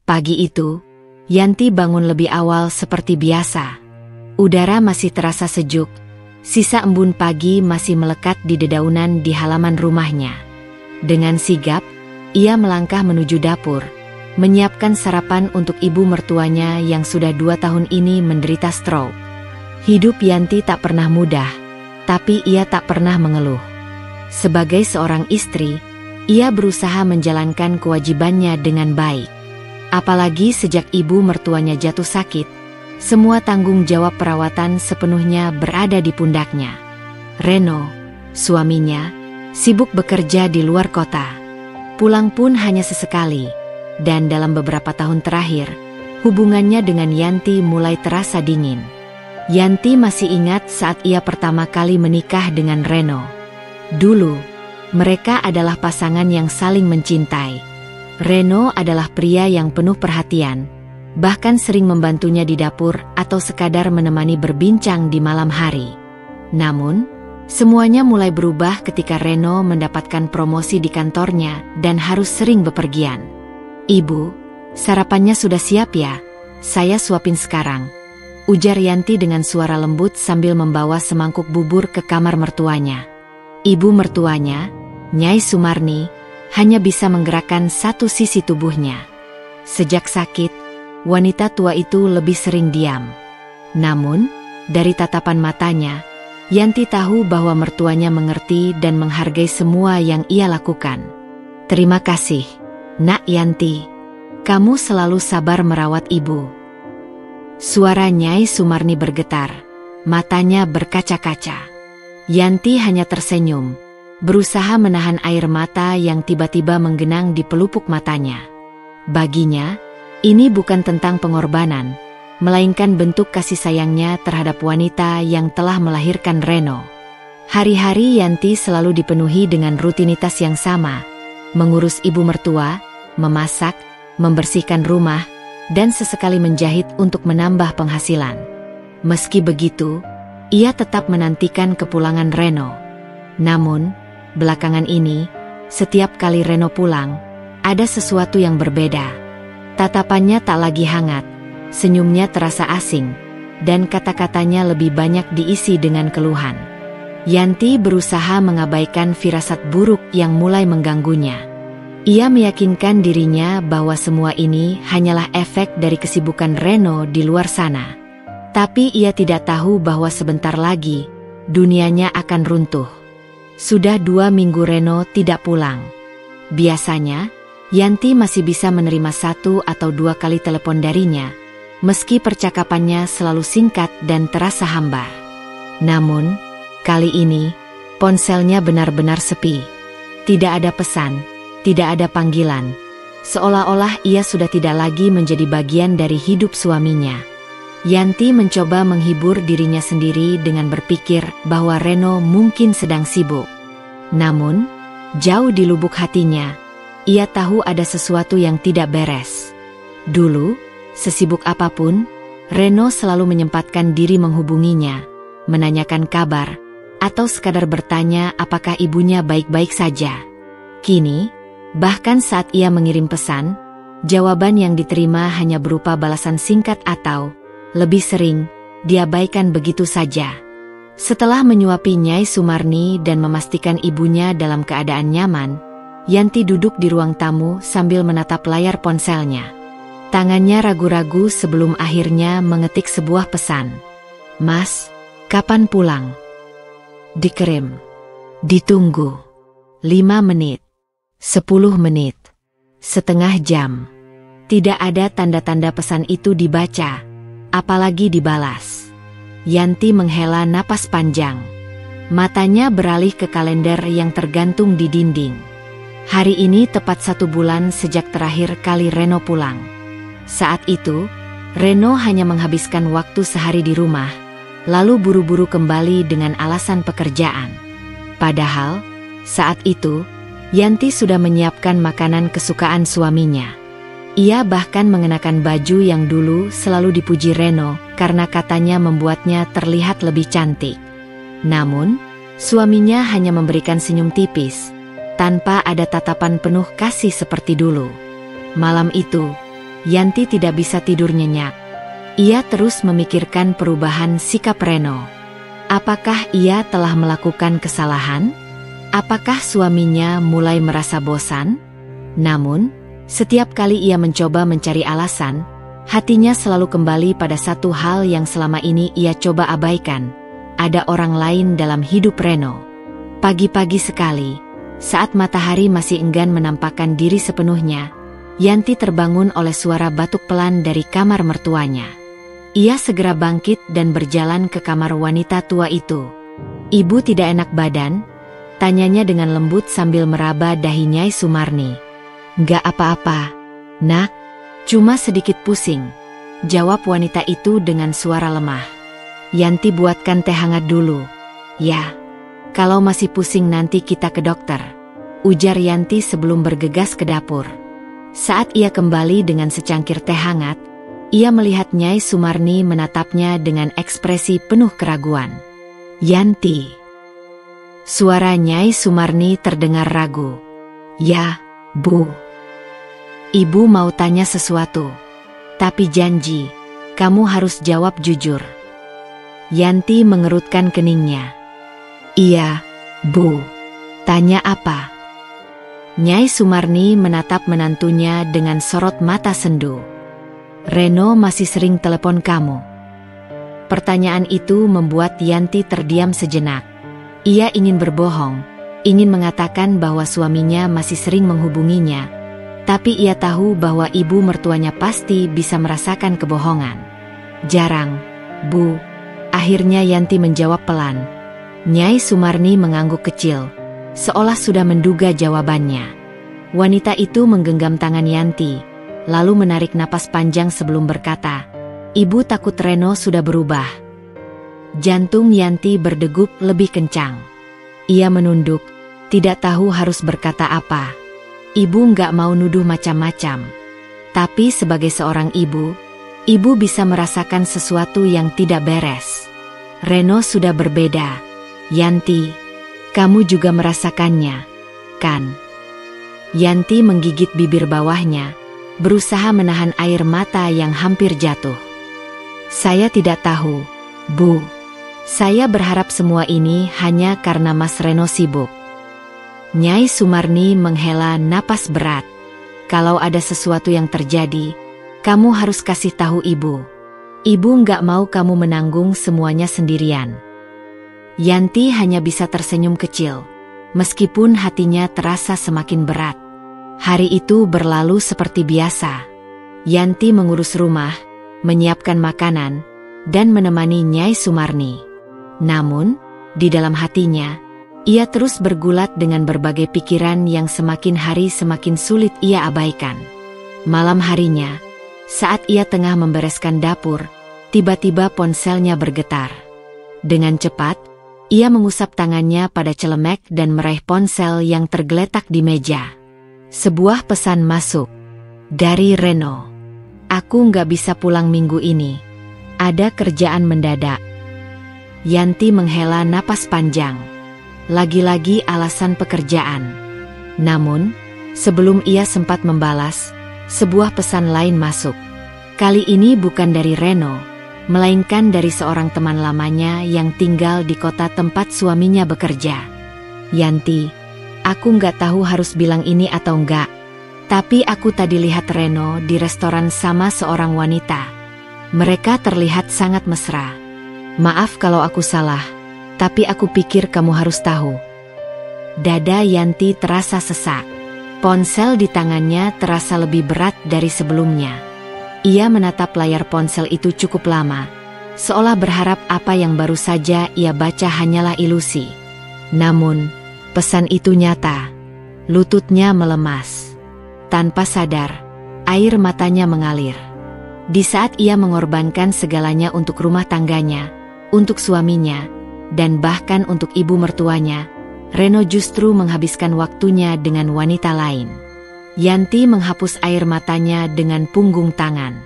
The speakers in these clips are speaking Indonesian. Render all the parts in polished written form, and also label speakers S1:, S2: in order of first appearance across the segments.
S1: Pagi itu, Yanti bangun lebih awal seperti biasa. Udara masih terasa sejuk, sisa embun pagi masih melekat di dedaunan di halaman rumahnya. Dengan sigap, ia melangkah menuju dapur, menyiapkan sarapan untuk ibu mertuanya yang sudah 2 tahun ini menderita stroke. Hidup Yanti tak pernah mudah, tapi ia tak pernah mengeluh. Sebagai seorang istri, ia berusaha menjalankan kewajibannya dengan baik. Apalagi sejak ibu mertuanya jatuh sakit, semua tanggung jawab perawatan sepenuhnya berada di pundaknya. Reno, suaminya, sibuk bekerja di luar kota. Pulang pun hanya sesekali, dan dalam beberapa tahun terakhir, hubungannya dengan Yanti mulai terasa dingin. Yanti masih ingat saat ia pertama kali menikah dengan Reno. Dulu, mereka adalah pasangan yang saling mencintai. Reno adalah pria yang penuh perhatian, bahkan sering membantunya di dapur atau sekadar menemani berbincang di malam hari. Namun, semuanya mulai berubah ketika Reno mendapatkan promosi di kantornya dan harus sering bepergian. "Ibu, sarapannya sudah siap ya? Saya suapin sekarang," ujar Yanti dengan suara lembut sambil membawa semangkuk bubur ke kamar mertuanya. Ibu mertuanya, Nyai Sumarni, hanya bisa menggerakkan satu sisi tubuhnya. Sejak sakit, wanita tua itu lebih sering diam. Namun, dari tatapan matanya, Yanti tahu bahwa mertuanya mengerti dan menghargai semua yang ia lakukan. "Terima kasih, Nak Yanti. Kamu selalu sabar merawat ibu." Suara Nyai Sumarni bergetar, matanya berkaca-kaca. Yanti hanya tersenyum, berusaha menahan air mata yang tiba-tiba menggenang di pelupuk matanya. Baginya, ini bukan tentang pengorbanan, melainkan bentuk kasih sayangnya terhadap wanita yang telah melahirkan Reno. Hari-hari Yanti selalu dipenuhi dengan rutinitas yang sama, mengurus ibu mertua, memasak, membersihkan rumah, dan sesekali menjahit untuk menambah penghasilan. Meski begitu, ia tetap menantikan kepulangan Reno. Namun, belakangan ini, setiap kali Reno pulang, ada sesuatu yang berbeda. Tatapannya tak lagi hangat, senyumnya terasa asing, dan kata-katanya lebih banyak diisi dengan keluhan. Yanti berusaha mengabaikan firasat buruk yang mulai mengganggunya. Ia meyakinkan dirinya bahwa semua ini hanyalah efek dari kesibukan Reno di luar sana. Tapi ia tidak tahu bahwa sebentar lagi, dunianya akan runtuh. Sudah 2 minggu Reno tidak pulang. Biasanya, Yanti masih bisa menerima 1 atau 2 kali telepon darinya, meski percakapannya selalu singkat dan terasa hambar. Namun, kali ini, ponselnya benar-benar sepi. Tidak ada pesan, tidak ada panggilan. Seolah-olah ia sudah tidak lagi menjadi bagian dari hidup suaminya. Yanti mencoba menghibur dirinya sendiri dengan berpikir bahwa Reno mungkin sedang sibuk. Namun, jauh di lubuk hatinya, ia tahu ada sesuatu yang tidak beres. Dulu, sesibuk apapun, Reno selalu menyempatkan diri menghubunginya, menanyakan kabar, atau sekadar bertanya apakah ibunya baik-baik saja. Kini, bahkan saat ia mengirim pesan, jawaban yang diterima hanya berupa balasan singkat atau, lebih sering, diabaikan begitu saja. Setelah menyuapi Nyai Sumarni dan memastikan ibunya dalam keadaan nyaman, Yanti duduk di ruang tamu sambil menatap layar ponselnya. Tangannya ragu-ragu sebelum akhirnya mengetik sebuah pesan. "Mas, kapan pulang?" Dikirim. Ditunggu. 5 menit. 10 menit. Setengah jam. Tidak ada tanda-tanda pesan itu dibaca, apalagi dibalas. Yanti menghela napas panjang. Matanya beralih ke kalender yang tergantung di dinding. Hari ini tepat 1 bulan sejak terakhir kali Reno pulang. Saat itu, Reno hanya menghabiskan waktu sehari di rumah, lalu buru-buru kembali dengan alasan pekerjaan. Padahal, saat itu, Yanti sudah menyiapkan makanan kesukaan suaminya. Ia bahkan mengenakan baju yang dulu selalu dipuji Reno karena katanya membuatnya terlihat lebih cantik. Namun, suaminya hanya memberikan senyum tipis, tanpa ada tatapan penuh kasih seperti dulu. Malam itu, Yanti tidak bisa tidur nyenyak. Ia terus memikirkan perubahan sikap Reno. Apakah ia telah melakukan kesalahan? Apakah suaminya mulai merasa bosan? Namun, setiap kali ia mencoba mencari alasan, hatinya selalu kembali pada satu hal yang selama ini ia coba abaikan. Ada orang lain dalam hidup Reno. Pagi-pagi sekali, saat matahari masih enggan menampakkan diri sepenuhnya, Yanti terbangun oleh suara batuk pelan dari kamar mertuanya. Ia segera bangkit dan berjalan ke kamar wanita tua itu. "Ibu tidak enak badan?" tanyanya dengan lembut sambil meraba dahi Nyai Sumarni. "Nggak apa-apa, Nak. Cuma sedikit pusing," jawab wanita itu dengan suara lemah. "Yanti buatkan teh hangat dulu." "Ya, kalau masih pusing nanti kita ke dokter," ujar Yanti sebelum bergegas ke dapur. Saat ia kembali dengan secangkir teh hangat, ia melihat Nyai Sumarni menatapnya dengan ekspresi penuh keraguan. "Yanti." Suara Nyai Sumarni terdengar ragu. "Ya, Bu. Ibu mau tanya sesuatu. Tapi janji, kamu harus jawab jujur." Yanti mengerutkan keningnya. "Iya, Bu. Tanya apa?" Nyai Sumarni menatap menantunya dengan sorot mata sendu. "Reno masih sering telepon kamu?" Pertanyaan itu membuat Yanti terdiam sejenak. Ia ingin berbohong, ingin mengatakan bahwa suaminya masih sering menghubunginya, tapi ia tahu bahwa ibu mertuanya pasti bisa merasakan kebohongan. "Jarang, Bu." Akhirnya Yanti menjawab pelan. Nyai Sumarni mengangguk kecil, seolah sudah menduga jawabannya. Wanita itu menggenggam tangan Yanti, lalu menarik napas panjang sebelum berkata, "Ibu takut Reno sudah berubah." Jantung Yanti berdegup lebih kencang. Ia menunduk, tidak tahu harus berkata apa. Ibu nggak mau nuduh macam-macam. Tapi sebagai seorang ibu, ibu bisa merasakan sesuatu yang tidak beres. Reno sudah berbeda. Yanti, kamu juga merasakannya, kan? Yanti menggigit bibir bawahnya, berusaha menahan air mata yang hampir jatuh. "Saya tidak tahu, Bu. Saya berharap semua ini hanya karena Mas Reno sibuk." Nyai Sumarni menghela napas berat. "Kalau ada sesuatu yang terjadi, kamu harus kasih tahu ibu. Ibu nggak mau kamu menanggung semuanya sendirian." Yanti hanya bisa tersenyum kecil, meskipun hatinya terasa semakin berat. Hari itu berlalu seperti biasa. Yanti mengurus rumah, menyiapkan makanan, dan menemani Nyai Sumarni. Namun, di dalam hatinya, ia terus bergulat dengan berbagai pikiran yang semakin hari semakin sulit ia abaikan. Malam harinya, saat ia tengah membereskan dapur, tiba-tiba ponselnya bergetar. Dengan cepat, ia mengusap tangannya pada celemek dan meraih ponsel yang tergeletak di meja. Sebuah pesan masuk. Dari Reno. "Aku nggak bisa pulang minggu ini. Ada kerjaan mendadak." Yanti menghela napas panjang. Lagi-lagi alasan pekerjaan. Namun, sebelum ia sempat membalas, sebuah pesan lain masuk. Kali ini bukan dari Reno, melainkan dari seorang teman lamanya yang tinggal di kota tempat suaminya bekerja. "Yanti, aku nggak tahu harus bilang ini atau enggak, tapi aku tadi lihat Reno di restoran sama seorang wanita. Mereka terlihat sangat mesra. Maaf kalau aku salah, tapi aku pikir kamu harus tahu." Dada Yanti terasa sesak. Ponsel di tangannya terasa lebih berat dari sebelumnya. Ia menatap layar ponsel itu cukup lama, seolah berharap apa yang baru saja ia baca hanyalah ilusi. Namun, pesan itu nyata. Lututnya melemas. Tanpa sadar, air matanya mengalir. Di saat ia mengorbankan segalanya untuk rumah tangganya, untuk suaminya, dan bahkan untuk ibu mertuanya, Reno justru menghabiskan waktunya dengan wanita lain. Yanti menghapus air matanya dengan punggung tangan.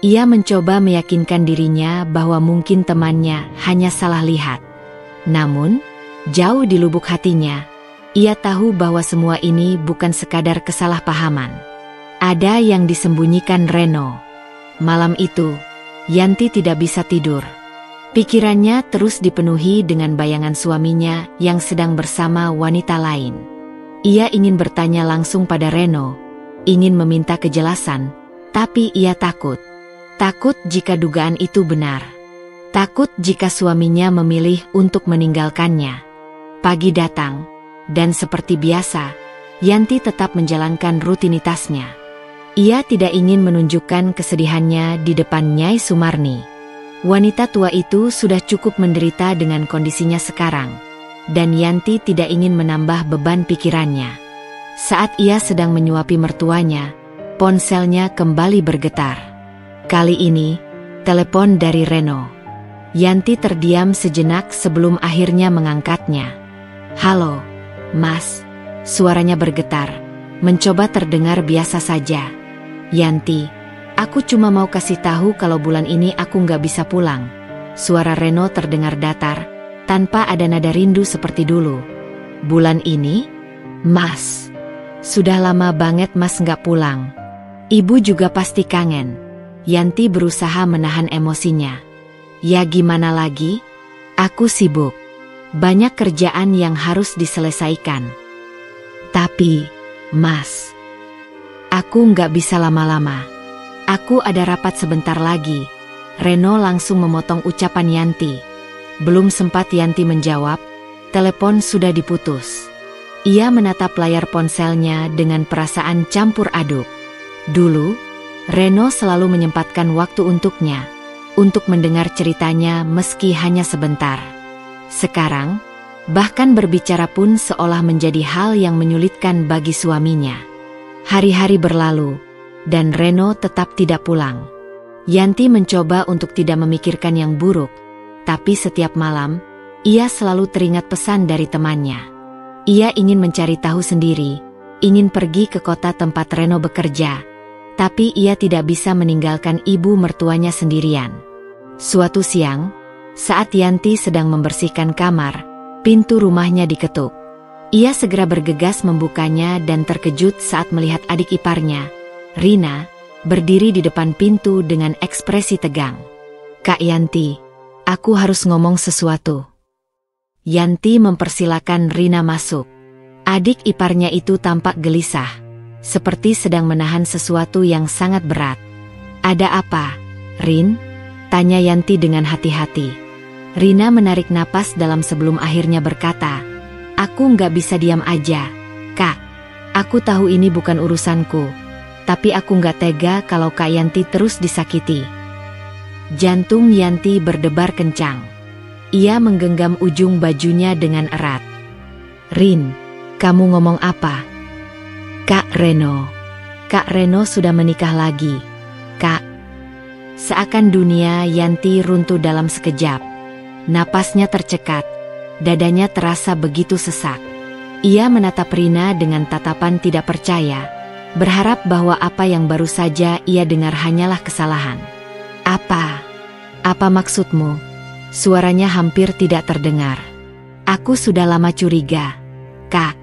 S1: Ia mencoba meyakinkan dirinya bahwa mungkin temannya hanya salah lihat. Namun, jauh di lubuk hatinya, ia tahu bahwa semua ini bukan sekadar kesalahpahaman. Ada yang disembunyikan Reno. Malam itu, Yanti tidak bisa tidur. Pikirannya terus dipenuhi dengan bayangan suaminya yang sedang bersama wanita lain. Ia ingin bertanya langsung pada Reno, ingin meminta kejelasan, tapi ia takut. Takut jika dugaan itu benar. Takut jika suaminya memilih untuk meninggalkannya. Pagi datang, dan seperti biasa, Yanti tetap menjalankan rutinitasnya. Ia tidak ingin menunjukkan kesedihannya di depan Nyai Sumarni. Wanita tua itu sudah cukup menderita dengan kondisinya sekarang, dan Yanti tidak ingin menambah beban pikirannya. Saat ia sedang menyuapi mertuanya, ponselnya kembali bergetar. Kali ini, telepon dari Reno. Yanti terdiam sejenak sebelum akhirnya mengangkatnya. "Halo, Mas." Suaranya bergetar, mencoba terdengar biasa saja. "Yanti, aku cuma mau kasih tahu kalau bulan ini aku nggak bisa pulang." Suara Reno terdengar datar, tanpa ada nada rindu seperti dulu. "Bulan ini? Mas, sudah lama banget Mas nggak pulang. Ibu juga pasti kangen." Yanti berusaha menahan emosinya. "Ya gimana lagi? Aku sibuk. Banyak kerjaan yang harus diselesaikan. Tapi, Mas, aku nggak bisa lama-lama. Aku ada rapat sebentar lagi." Reno langsung memotong ucapan Yanti. Belum sempat Yanti menjawab, telepon sudah diputus. Ia menatap layar ponselnya dengan perasaan campur aduk. Dulu, Reno selalu menyempatkan waktu untuknya, untuk mendengar ceritanya meski hanya sebentar. Sekarang, bahkan berbicara pun seolah menjadi hal yang menyulitkan bagi suaminya. Hari-hari berlalu, dan Reno tetap tidak pulang. Yanti mencoba untuk tidak memikirkan yang buruk, tapi setiap malam, ia selalu teringat pesan dari temannya. Ia ingin mencari tahu sendiri, ingin pergi ke kota tempat Reno bekerja, tapi ia tidak bisa meninggalkan ibu mertuanya sendirian. Suatu siang, saat Yanti sedang membersihkan kamar, pintu rumahnya diketuk. Ia segera bergegas membukanya dan terkejut saat melihat adik iparnya, Rina, berdiri di depan pintu dengan ekspresi tegang. "Kak Yanti, aku harus ngomong sesuatu." Yanti mempersilakan Rina masuk. Adik iparnya itu tampak gelisah, seperti sedang menahan sesuatu yang sangat berat. "Ada apa, Rin?" tanya Yanti dengan hati-hati. Rina menarik napas dalam sebelum akhirnya berkata, "Aku nggak bisa diam aja, Kak. Aku tahu ini bukan urusanku, tapi aku nggak tega kalau Kak Yanti terus disakiti." Jantung Yanti berdebar kencang. Ia menggenggam ujung bajunya dengan erat. "Rin, kamu ngomong apa?" "Kak Reno. Kak Reno sudah menikah lagi, Kak." Seakan dunia Yanti runtuh dalam sekejap. Napasnya tercekat, dadanya terasa begitu sesak. Ia menatap Rina dengan tatapan tidak percaya, berharap bahwa apa yang baru saja ia dengar hanyalah kesalahan. Apa maksudmu?" Suaranya hampir tidak terdengar. "Aku sudah lama curiga, Kak.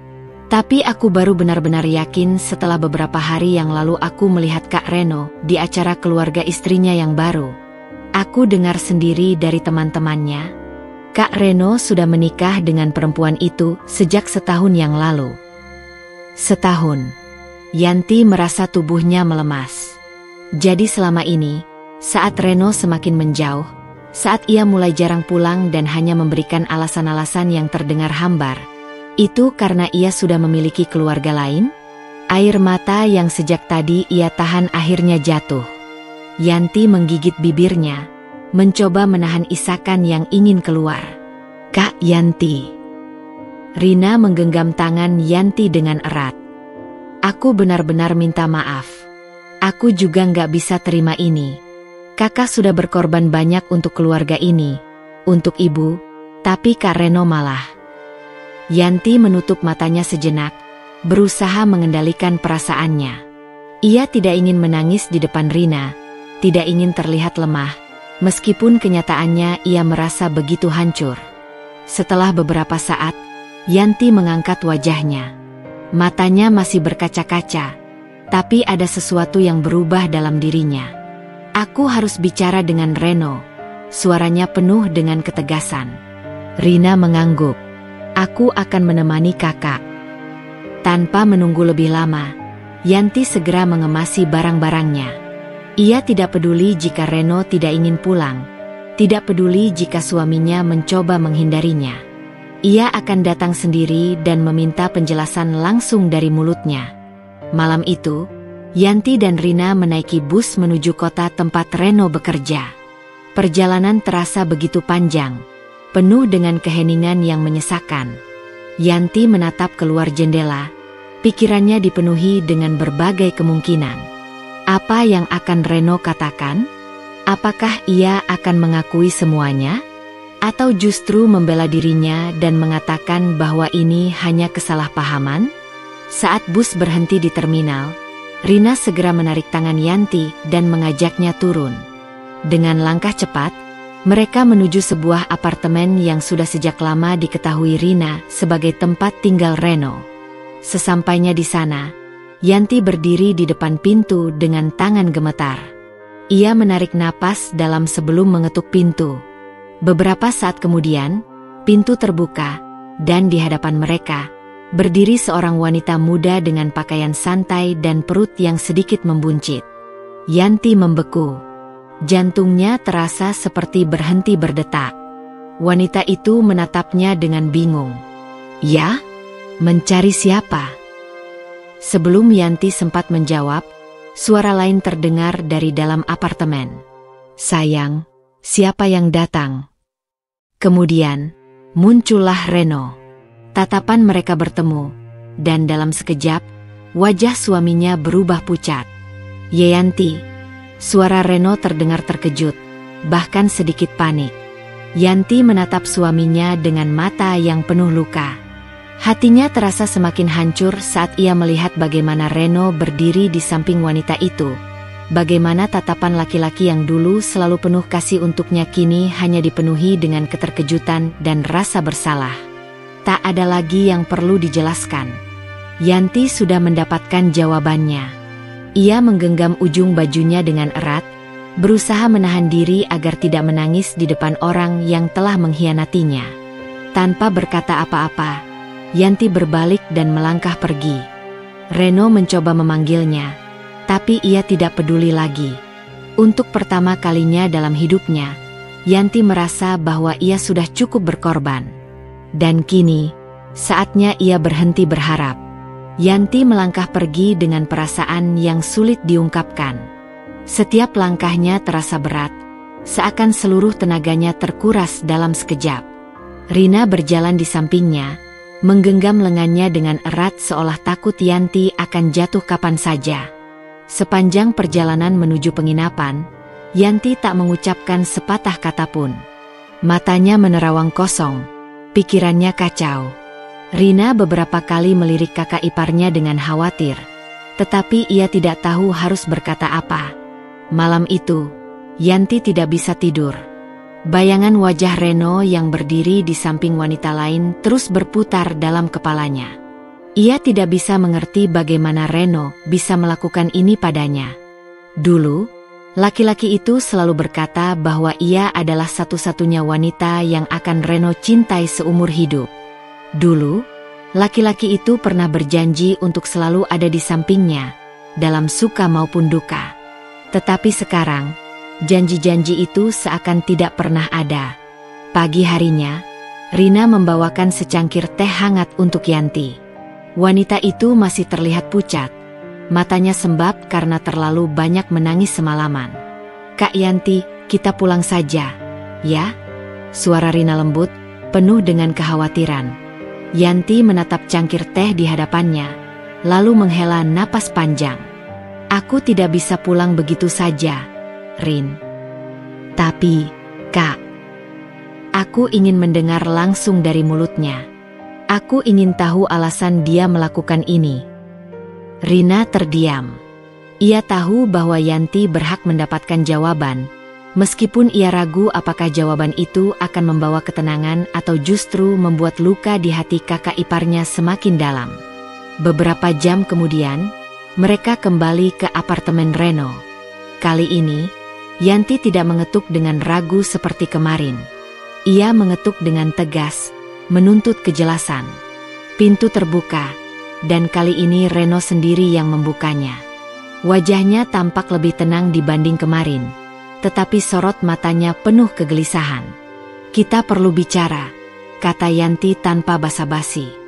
S1: Tapi aku baru benar-benar yakin setelah beberapa hari yang lalu aku melihat Kak Reno di acara keluarga istrinya yang baru. Aku dengar sendiri dari teman-temannya. Kak Reno sudah menikah dengan perempuan itu sejak setahun yang lalu." Setahun. Yanti merasa tubuhnya melemas. Jadi selama ini, saat Reno semakin menjauh, saat ia mulai jarang pulang dan hanya memberikan alasan-alasan yang terdengar hambar, itu karena ia sudah memiliki keluarga lain? Air mata yang sejak tadi ia tahan akhirnya jatuh. Yanti menggigit bibirnya, mencoba menahan isakan yang ingin keluar. "Kak Yanti." Rina menggenggam tangan Yanti dengan erat. "Aku benar-benar minta maaf. Aku juga nggak bisa terima ini. Kakak sudah berkorban banyak untuk keluarga ini, untuk ibu, tapi Kak Reno malah..." Yanti menutup matanya sejenak, berusaha mengendalikan perasaannya. Ia tidak ingin menangis di depan Rina, tidak ingin terlihat lemah, meskipun kenyataannya ia merasa begitu hancur. Setelah beberapa saat, Yanti mengangkat wajahnya. Matanya masih berkaca-kaca, Tapi ada sesuatu yang berubah dalam dirinya. Aku harus bicara dengan Reno. Suaranya penuh dengan ketegasan. Rina mengangguk. Aku akan menemani kakak. Tanpa menunggu lebih lama, Yanti segera mengemasi barang-barangnya. Ia tidak peduli jika Reno tidak ingin pulang. Tidak peduli jika suaminya mencoba menghindarinya. Ia akan datang sendiri dan meminta penjelasan langsung dari mulutnya. Malam itu, Yanti dan Rina menaiki bus menuju kota tempat Reno bekerja. Perjalanan terasa begitu panjang, penuh dengan keheningan yang menyesakan. Yanti menatap keluar jendela, pikirannya dipenuhi dengan berbagai kemungkinan. Apa yang akan Reno katakan? Apakah ia akan mengakui semuanya? Atau justru membela dirinya dan mengatakan bahwa ini hanya kesalahpahaman? Saat bus berhenti di terminal, Rina segera menarik tangan Yanti dan mengajaknya turun. Dengan langkah cepat, mereka menuju sebuah apartemen yang sudah sejak lama diketahui Rina sebagai tempat tinggal Reno. Sesampainya di sana, Yanti berdiri di depan pintu dengan tangan gemetar. Ia menarik napas dalam sebelum mengetuk pintu. Beberapa saat kemudian, pintu terbuka, dan di hadapan mereka, berdiri seorang wanita muda dengan pakaian santai dan perut yang sedikit membuncit. Yanti membeku. Jantungnya terasa seperti berhenti berdetak. Wanita itu menatapnya dengan bingung. Ya? Mencari siapa? Sebelum Yanti sempat menjawab, suara lain terdengar dari dalam apartemen. Sayang, siapa yang datang? Kemudian, muncullah Reno. Tatapan mereka bertemu, dan dalam sekejap, wajah suaminya berubah pucat. Yanti. Suara Reno terdengar terkejut, bahkan sedikit panik. Yanti menatap suaminya dengan mata yang penuh luka. Hatinya terasa semakin hancur saat ia melihat bagaimana Reno berdiri di samping wanita itu. Bagaimana tatapan laki-laki yang dulu selalu penuh kasih untuknya kini hanya dipenuhi dengan keterkejutan dan rasa bersalah. Tak ada lagi yang perlu dijelaskan. Yanti sudah mendapatkan jawabannya. Ia menggenggam ujung bajunya dengan erat, berusaha menahan diri agar tidak menangis di depan orang yang telah mengkhianatinya. Tanpa berkata apa-apa, Yanti berbalik dan melangkah pergi. Reno mencoba memanggilnya, tapi ia tidak peduli lagi. Untuk pertama kalinya dalam hidupnya, Yanti merasa bahwa ia sudah cukup berkorban. Dan kini, saatnya ia berhenti berharap. Yanti melangkah pergi dengan perasaan yang sulit diungkapkan. Setiap langkahnya terasa berat, seakan seluruh tenaganya terkuras dalam sekejap. Rina berjalan di sampingnya, menggenggam lengannya dengan erat seolah takut Yanti akan jatuh kapan saja. Sepanjang perjalanan menuju penginapan, Yanti tak mengucapkan sepatah kata pun. Matanya menerawang kosong, pikirannya kacau. Rina beberapa kali melirik kakak iparnya dengan khawatir, tetapi ia tidak tahu harus berkata apa. Malam itu, Yanti tidak bisa tidur. Bayangan wajah Reno yang berdiri di samping wanita lain terus berputar dalam kepalanya. Ia tidak bisa mengerti bagaimana Reno bisa melakukan ini padanya. Dulu, laki-laki itu selalu berkata bahwa ia adalah satu-satunya wanita yang akan Reno cintai seumur hidup. Dulu, laki-laki itu pernah berjanji untuk selalu ada di sampingnya, dalam suka maupun duka. Tetapi sekarang, janji-janji itu seakan tidak pernah ada. Pagi harinya, Rina membawakan secangkir teh hangat untuk Yanti. Wanita itu masih terlihat pucat. Matanya sembab karena terlalu banyak menangis semalaman. "Kak Yanti, kita pulang saja, ya?" Suara Rina lembut, penuh dengan kekhawatiran. Yanti menatap cangkir teh di hadapannya, lalu menghela napas panjang. "Aku tidak bisa pulang begitu saja, Rin. Tapi, Kak, aku ingin mendengar langsung dari mulutnya. Aku ingin tahu alasan dia melakukan ini." Rina terdiam. Ia tahu bahwa Yanti berhak mendapatkan jawaban, meskipun ia ragu apakah jawaban itu akan membawa ketenangan atau justru membuat luka di hati kakak iparnya semakin dalam. Beberapa jam kemudian, Mereka kembali ke apartemen Reno. Kali ini, Yanti tidak mengetuk dengan ragu seperti kemarin. Ia mengetuk dengan tegas, menuntut kejelasan. Pintu terbuka, dan kali ini Reno sendiri yang membukanya. Wajahnya tampak lebih tenang dibanding kemarin, tetapi sorot matanya penuh kegelisahan. "Kita perlu bicara," kata Yanti tanpa basa-basi.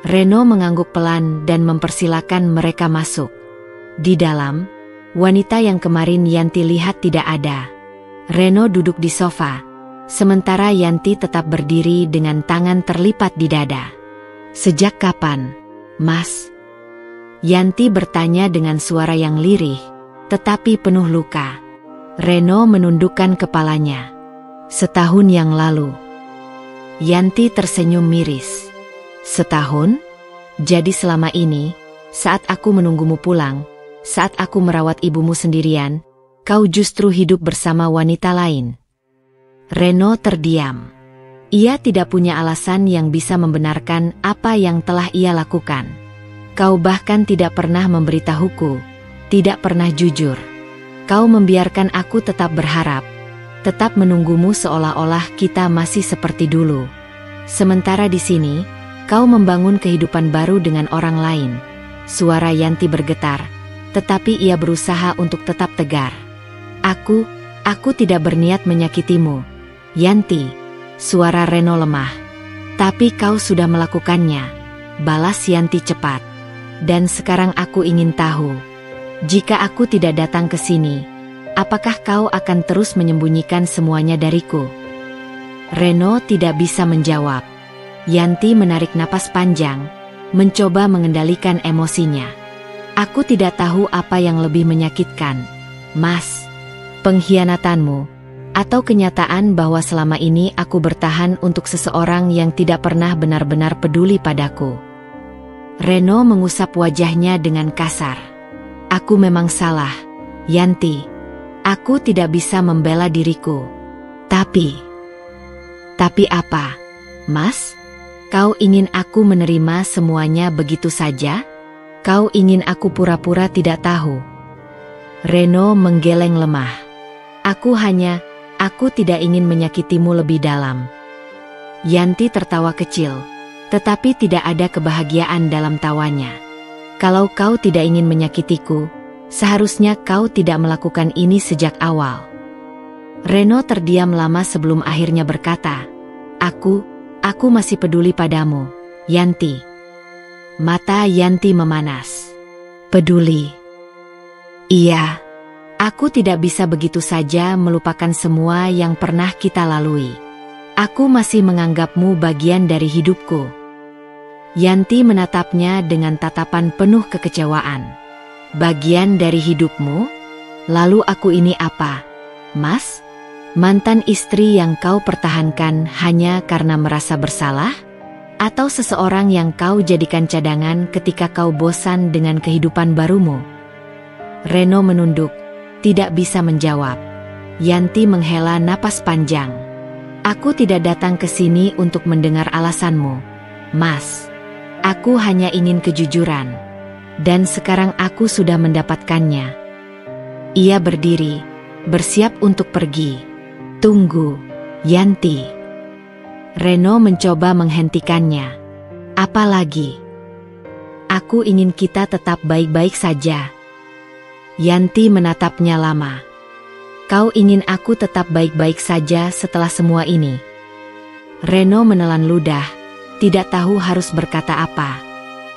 S1: Reno mengangguk pelan dan mempersilakan mereka masuk. Di dalam, wanita yang kemarin Yanti lihat tidak ada. Reno duduk di sofa, sementara Yanti tetap berdiri dengan tangan terlipat di dada. "Sejak kapan, Mas?" Yanti bertanya dengan suara yang lirih, tetapi penuh luka. Reno menundukkan kepalanya. "Setahun yang lalu." Yanti tersenyum miris. "Setahun? Jadi selama ini, saat aku menunggumu pulang, saat aku merawat ibumu sendirian, kau justru hidup bersama wanita lain?" Reno terdiam. Ia tidak punya alasan yang bisa membenarkan apa yang telah ia lakukan. "Kau bahkan tidak pernah memberitahuku, tidak pernah jujur. Kau membiarkan aku tetap berharap, tetap menunggumu seolah-olah kita masih seperti dulu. Sementara di sini, kau membangun kehidupan baru dengan orang lain." Suara Yanti bergetar, tetapi ia berusaha untuk tetap tegar. Aku tidak berniat menyakitimu, Yanti." Suara Reno lemah. "Tapi kau sudah melakukannya," balas Yanti cepat. "Dan sekarang aku ingin tahu, jika aku tidak datang ke sini, apakah kau akan terus menyembunyikan semuanya dariku?" Reno tidak bisa menjawab. Yanti menarik napas panjang, mencoba mengendalikan emosinya. "Aku tidak tahu apa yang lebih menyakitkan, Mas. Pengkhianatanmu, atau kenyataan bahwa selama ini aku bertahan untuk seseorang yang tidak pernah benar-benar peduli padaku." Reno mengusap wajahnya dengan kasar. "Aku memang salah, Yanti. Aku tidak bisa membela diriku. Tapi apa, Mas? Kau ingin aku menerima semuanya begitu saja? Kau ingin aku pura-pura tidak tahu?" Reno menggeleng lemah. Aku tidak ingin menyakitimu lebih dalam." Yanti tertawa kecil, tetapi tidak ada kebahagiaan dalam tawanya. "Kalau kau tidak ingin menyakitiku, seharusnya kau tidak melakukan ini sejak awal." Reno terdiam lama sebelum akhirnya berkata, Aku masih peduli padamu, Yanti." Mata Yanti memanas. "Peduli?" "Iya. Aku tidak bisa begitu saja melupakan semua yang pernah kita lalui. Aku masih menganggapmu bagian dari hidupku." Yanti menatapnya dengan tatapan penuh kekecewaan. "Bagian dari hidupmu? Lalu aku ini apa, Mas? Mantan istri yang kau pertahankan hanya karena merasa bersalah? Atau seseorang yang kau jadikan cadangan ketika kau bosan dengan kehidupan barumu?" Reno menunduk, tidak bisa menjawab. Yanti menghela napas panjang. "Aku tidak datang ke sini untuk mendengar alasanmu, Mas. Aku hanya ingin kejujuran. Dan sekarang aku sudah mendapatkannya." Ia berdiri, bersiap untuk pergi. "Tunggu, Yanti." Reno mencoba menghentikannya. "Apa lagi? Aku ingin kita tetap baik-baik saja." Yanti menatapnya lama. "Kau ingin aku tetap baik-baik saja setelah semua ini?" Reno menelan ludah, tidak tahu harus berkata apa.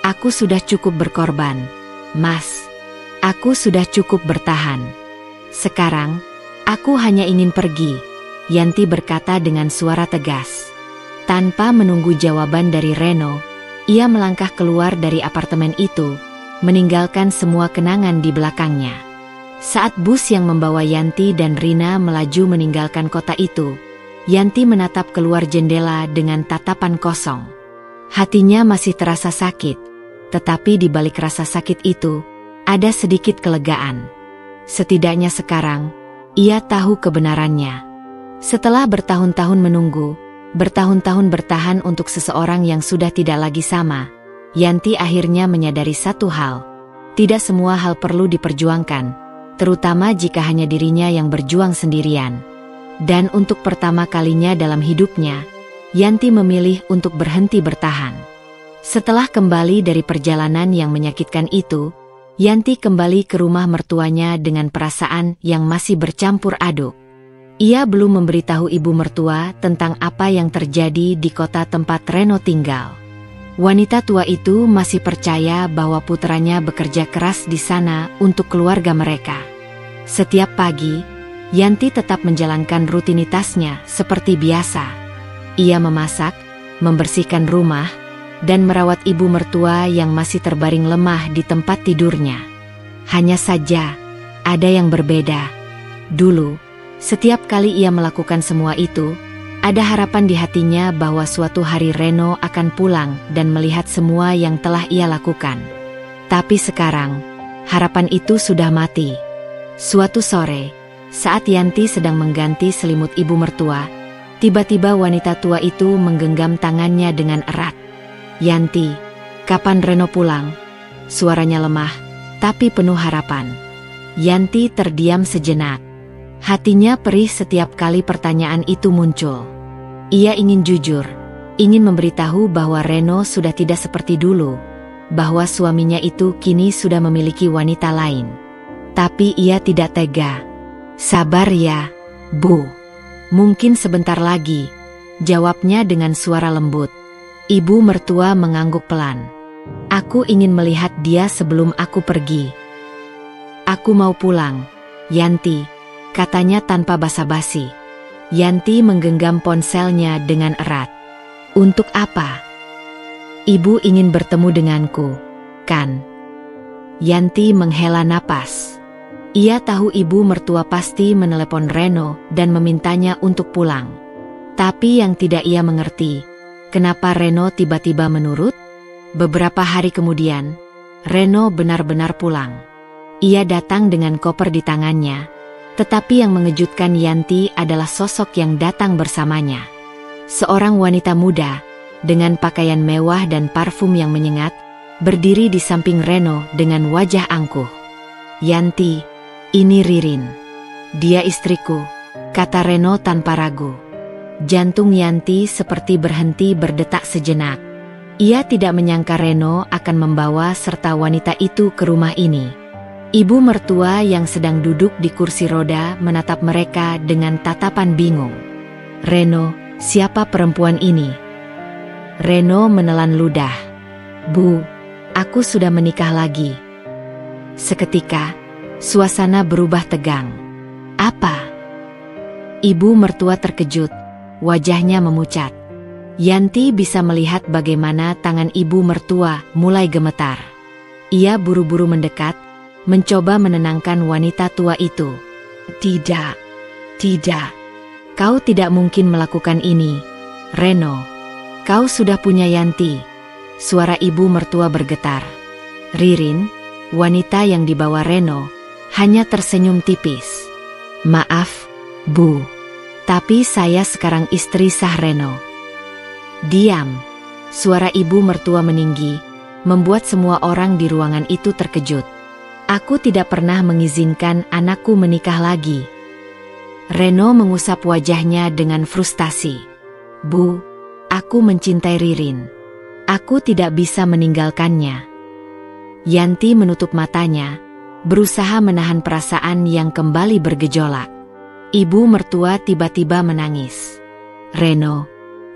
S1: "Aku sudah cukup berkorban, Mas. Aku sudah cukup bertahan. Sekarang, aku hanya ingin pergi," Yanti berkata dengan suara tegas. Tanpa menunggu jawaban dari Reno, ia melangkah keluar dari apartemen itu, meninggalkan semua kenangan di belakangnya. Saat bus yang membawa Yanti dan Rina melaju meninggalkan kota itu, Yanti menatap keluar jendela dengan tatapan kosong. Hatinya masih terasa sakit, tetapi di balik rasa sakit itu, ada sedikit kelegaan. Setidaknya sekarang, ia tahu kebenarannya. Setelah bertahun-tahun menunggu, bertahun-tahun bertahan untuk seseorang yang sudah tidak lagi sama, Yanti akhirnya menyadari satu hal. Tidak semua hal perlu diperjuangkan, terutama jika hanya dirinya yang berjuang sendirian. Dan untuk pertama kalinya dalam hidupnya, Yanti memilih untuk berhenti bertahan. Setelah kembali dari perjalanan yang menyakitkan itu, Yanti kembali ke rumah mertuanya dengan perasaan yang masih bercampur aduk. Ia belum memberitahu ibu mertua tentang apa yang terjadi di kota tempat Reno tinggal. Wanita tua itu masih percaya bahwa putranya bekerja keras di sana untuk keluarga mereka. Setiap pagi, Yanti tetap menjalankan rutinitasnya seperti biasa. Ia memasak, membersihkan rumah, dan merawat ibu mertua yang masih terbaring lemah di tempat tidurnya. Hanya saja, ada yang berbeda. Dulu, setiap kali ia melakukan semua itu, ada harapan di hatinya bahwa suatu hari Reno akan pulang dan melihat semua yang telah ia lakukan. Tapi sekarang, harapan itu sudah mati. Suatu sore, saat Yanti sedang mengganti selimut ibu mertua, tiba-tiba wanita tua itu menggenggam tangannya dengan erat. "Yanti, kapan Reno pulang?" Suaranya lemah, tapi penuh harapan. Yanti terdiam sejenak. Hatinya perih setiap kali pertanyaan itu muncul. Ia ingin jujur, ingin memberitahu bahwa Reno sudah tidak seperti dulu, bahwa suaminya itu kini sudah memiliki wanita lain. Tapi ia tidak tega. "Sabar ya, Bu. Mungkin sebentar lagi," jawabnya dengan suara lembut. Ibu mertua mengangguk pelan. "Aku ingin melihat dia sebelum aku pergi." "Aku mau pulang, Yanti," katanya tanpa basa-basi. Yanti menggenggam ponselnya dengan erat. "Untuk apa?" "Ibu ingin bertemu denganku, kan?" Yanti menghela napas. Ia tahu ibu mertua pasti menelepon Reno dan memintanya untuk pulang. Tapi yang tidak ia mengerti, kenapa Reno tiba-tiba menurut? Beberapa hari kemudian, Reno benar-benar pulang. Ia datang dengan koper di tangannya, tetapi yang mengejutkan Yanti adalah sosok yang datang bersamanya. Seorang wanita muda, dengan pakaian mewah dan parfum yang menyengat, berdiri di samping Reno dengan wajah angkuh. "Yanti, ini Ririn. Dia istriku," kata Reno tanpa ragu. Jantung Yanti seperti berhenti berdetak sejenak. Ia tidak menyangka Reno akan membawa serta wanita itu ke rumah ini. Ibu mertua yang sedang duduk di kursi roda menatap mereka dengan tatapan bingung. "Reno, siapa perempuan ini?" Reno menelan ludah. "Bu, aku sudah menikah lagi." Seketika, suasana berubah tegang. "Apa?" Ibu mertua terkejut. Wajahnya memucat. Yanti bisa melihat bagaimana tangan ibu mertua mulai gemetar. Ia buru-buru mendekat, mencoba menenangkan wanita tua itu. "Tidak, tidak. Kau tidak mungkin melakukan ini, Reno. Kau sudah punya Yanti." Suara ibu mertua bergetar. Ririn, wanita yang dibawa Reno, hanya tersenyum tipis. "Maaf, Bu. Tapi saya sekarang istri sah Reno." "Diam." Suara ibu mertua meninggi, membuat semua orang di ruangan itu terkejut. "Aku tidak pernah mengizinkan anakku menikah lagi." Reno mengusap wajahnya dengan frustasi. "Bu, aku mencintai Ririn. Aku tidak bisa meninggalkannya." Yanti menutup matanya, berusaha menahan perasaan yang kembali bergejolak. Ibu mertua tiba-tiba menangis. "Reno,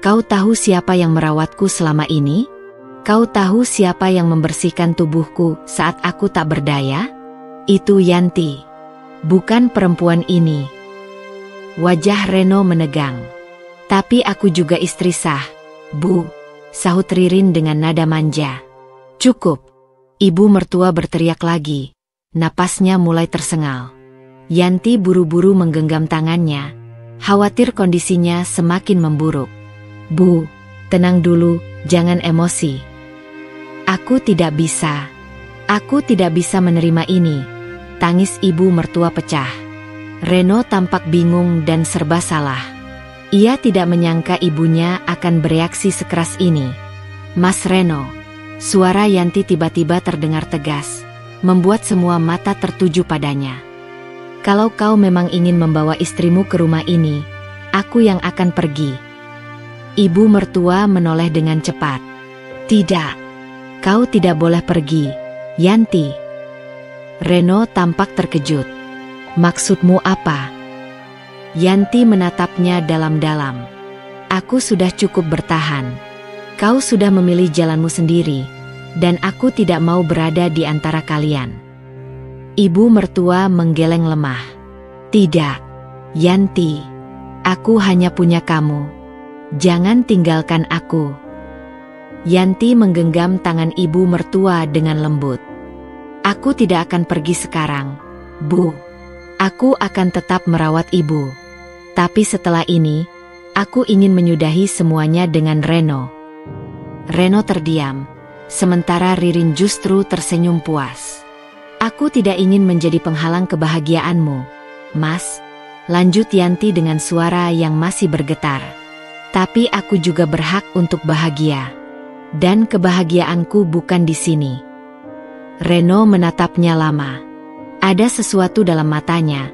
S1: kau tahu siapa yang merawatku selama ini? Kau tahu siapa yang membersihkan tubuhku saat aku tak berdaya? Itu Yanti, bukan perempuan ini." Wajah Reno menegang. "Tapi aku juga istri sah, Bu," sahut Ririn dengan nada manja. "Cukup." Ibu mertua berteriak lagi. Napasnya mulai tersengal. Yanti buru-buru menggenggam tangannya, khawatir kondisinya semakin memburuk. "Bu, tenang dulu, jangan emosi." "Aku tidak bisa. Aku tidak bisa menerima ini." Tangis ibu mertua pecah. Reno tampak bingung dan serba salah. Ia tidak menyangka ibunya akan bereaksi sekeras ini. "Mas Reno." Suara Yanti tiba-tiba terdengar tegas. membuat semua mata tertuju padanya. Kalau kau memang ingin membawa istrimu ke rumah ini, aku yang akan pergi. Ibu mertua menoleh dengan cepat. Tidak, kau tidak boleh pergi, Yanti. Reno tampak terkejut. Maksudmu apa? Yanti menatapnya dalam-dalam. Aku sudah cukup bertahan. Kau sudah memilih jalanmu sendiri, dan aku tidak mau berada di antara kalian. Ibu mertua menggeleng lemah. Tidak, Yanti. Aku hanya punya kamu. Jangan tinggalkan aku. Yanti menggenggam tangan ibu mertua dengan lembut. Aku tidak akan pergi sekarang, Bu. Aku akan tetap merawat ibu. Tapi setelah ini, aku ingin menyudahi semuanya dengan Reno. Reno terdiam, sementara Ririn justru tersenyum puas. Aku tidak ingin menjadi penghalang kebahagiaanmu, Mas, lanjut Yanti dengan suara yang masih bergetar. Tapi aku juga berhak untuk bahagia. Dan kebahagiaanku bukan di sini. Reno menatapnya lama. Ada sesuatu dalam matanya.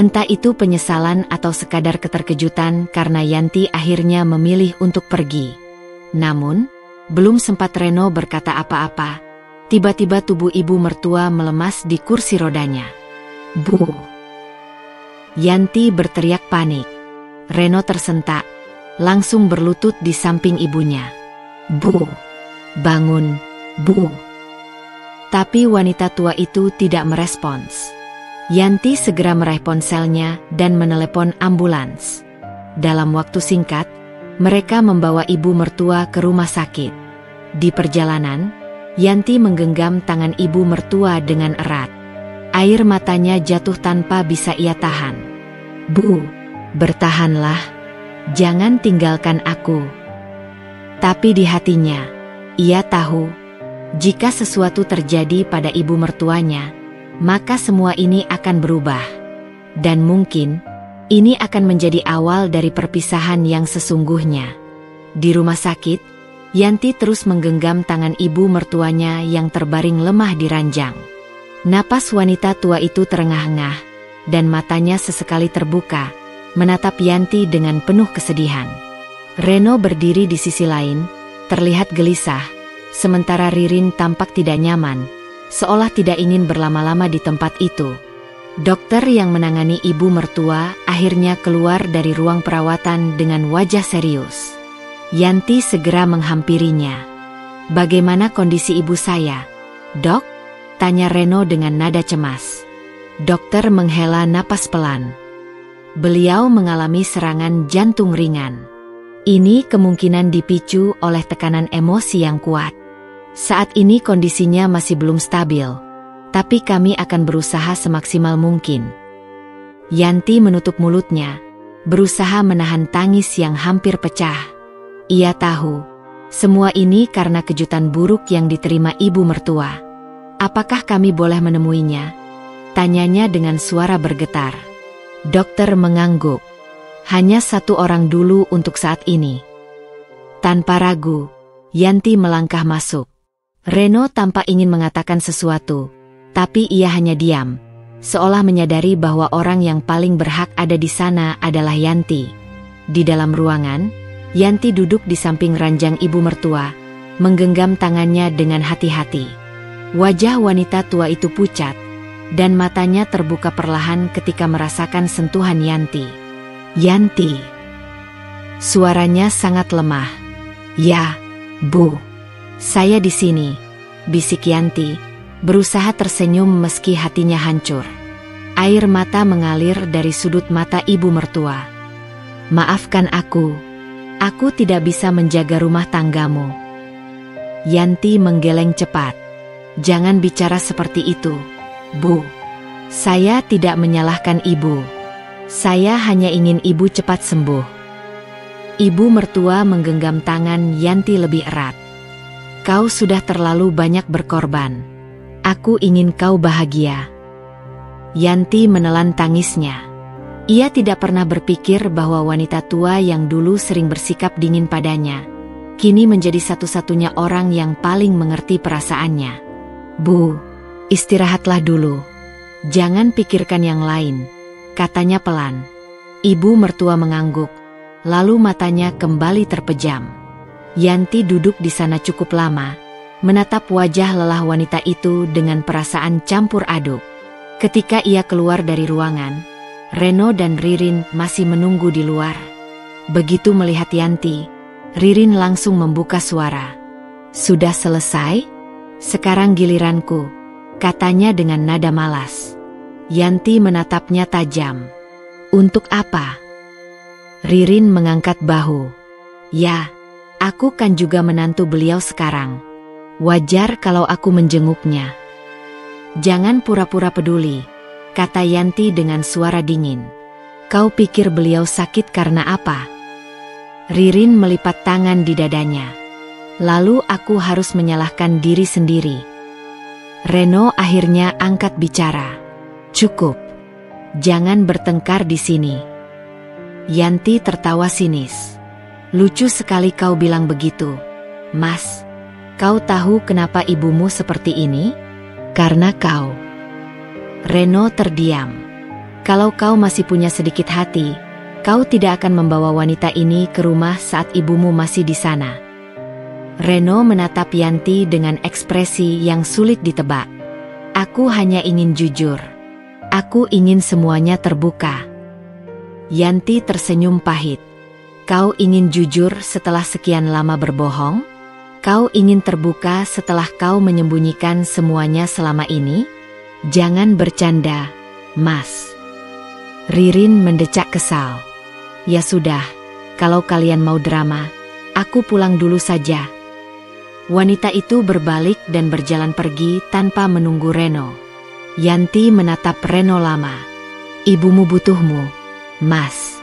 S1: Entah itu penyesalan atau sekadar keterkejutan karena Yanti akhirnya memilih untuk pergi. Namun, belum sempat Reno berkata apa-apa, tiba-tiba tubuh ibu mertua melemas di kursi rodanya. Bu! Yanti berteriak panik. Reno tersentak, langsung berlutut di samping ibunya. Bu! Bangun, Bu! Tapi wanita tua itu tidak merespons. Yanti segera meraih ponselnya dan menelepon ambulans. Dalam waktu singkat, mereka membawa ibu mertua ke rumah sakit. Di perjalanan, Yanti menggenggam tangan ibu mertua dengan erat. Air matanya jatuh tanpa bisa ia tahan. Bu, bertahanlah. Jangan tinggalkan aku. Tapi di hatinya, ia tahu, jika sesuatu terjadi pada ibu mertuanya, maka semua ini akan berubah. Dan mungkin, ini akan menjadi awal dari perpisahan yang sesungguhnya. Di rumah sakit, Yanti terus menggenggam tangan ibu mertuanya yang terbaring lemah di ranjang. Napas wanita tua itu terengah-engah, dan matanya sesekali terbuka, menatap Yanti dengan penuh kesedihan. Reno berdiri di sisi lain, terlihat gelisah, sementara Ririn tampak tidak nyaman, seolah tidak ingin berlama-lama di tempat itu. Dokter yang menangani ibu mertua akhirnya keluar dari ruang perawatan dengan wajah serius. Yanti segera menghampirinya. Bagaimana kondisi ibu saya, Dok? Tanya Reno dengan nada cemas. Dokter menghela napas pelan. Beliau mengalami serangan jantung ringan. Ini kemungkinan dipicu oleh tekanan emosi yang kuat. Saat ini kondisinya masih belum stabil, tapi kami akan berusaha semaksimal mungkin. Yanti menutup mulutnya, berusaha menahan tangis yang hampir pecah. Ia tahu, semua ini karena kejutan buruk yang diterima ibu mertua. Apakah kami boleh menemuinya? Tanyanya dengan suara bergetar. Dokter mengangguk. Hanya satu orang dulu untuk saat ini. Tanpa ragu, Yanti melangkah masuk. Reno tampak ingin mengatakan sesuatu, tapi ia hanya diam, seolah menyadari bahwa orang yang paling berhak ada di sana adalah Yanti. Di dalam ruangan, Yanti duduk di samping ranjang ibu mertua, menggenggam tangannya dengan hati-hati. Wajah wanita tua itu pucat, dan matanya terbuka perlahan ketika merasakan sentuhan Yanti. Yanti. Suaranya sangat lemah. Ya, Bu. Saya di sini, bisik Yanti, berusaha tersenyum meski hatinya hancur. Air mata mengalir dari sudut mata ibu mertua. Maafkan aku tidak bisa menjaga rumah tanggamu. Yanti menggeleng cepat. Jangan bicara seperti itu, Bu. Saya tidak menyalahkan ibu. Saya hanya ingin ibu cepat sembuh. Ibu mertua menggenggam tangan Yanti lebih erat. Kau sudah terlalu banyak berkorban. Aku ingin kau bahagia. Yanti menelan tangisnya. Ia tidak pernah berpikir bahwa wanita tua yang dulu sering bersikap dingin padanya, kini menjadi satu-satunya orang yang paling mengerti perasaannya. Bu, Istirahatlah dulu. Jangan pikirkan yang lain, katanya pelan. Ibu mertua mengangguk, lalu matanya kembali terpejam. Yanti duduk di sana cukup lama, menatap wajah lelah wanita itu dengan perasaan campur aduk. Ketika ia keluar dari ruangan, Reno dan Ririn masih menunggu di luar. Begitu melihat Yanti, Ririn langsung membuka suara. "Sudah selesai? Sekarang giliranku," katanya dengan nada malas. Yanti menatapnya tajam. "Untuk apa?" Ririn mengangkat bahu. "Ya, aku kan juga menantu beliau sekarang. Wajar kalau aku menjenguknya." "Jangan pura-pura peduli," kata Yanti dengan suara dingin. "Kau pikir beliau sakit karena apa?" Ririn melipat tangan di dadanya. "Lalu aku harus menyalahkan diri sendiri." Reno akhirnya angkat bicara. "Cukup. Jangan bertengkar di sini." Yanti tertawa sinis. "Lucu sekali kau bilang begitu. Mas, kau tahu kenapa ibumu seperti ini? Karena kau." Reno terdiam. "Kalau kau masih punya sedikit hati, kau tidak akan membawa wanita ini ke rumah saat ibumu masih di sana." Reno menatap Yanti dengan ekspresi yang sulit ditebak. "Aku hanya ingin jujur. Aku ingin semuanya terbuka." Yanti tersenyum pahit. "Kau ingin jujur setelah sekian lama berbohong? Kau ingin terbuka setelah kau menyembunyikan semuanya selama ini? Jangan bercanda, Mas." Ririn mendecak kesal. "Ya sudah, kalau kalian mau drama, aku pulang dulu saja." Wanita itu berbalik dan berjalan pergi tanpa menunggu Reno. Yanti menatap Reno lama. "Ibumu butuhmu, Mas.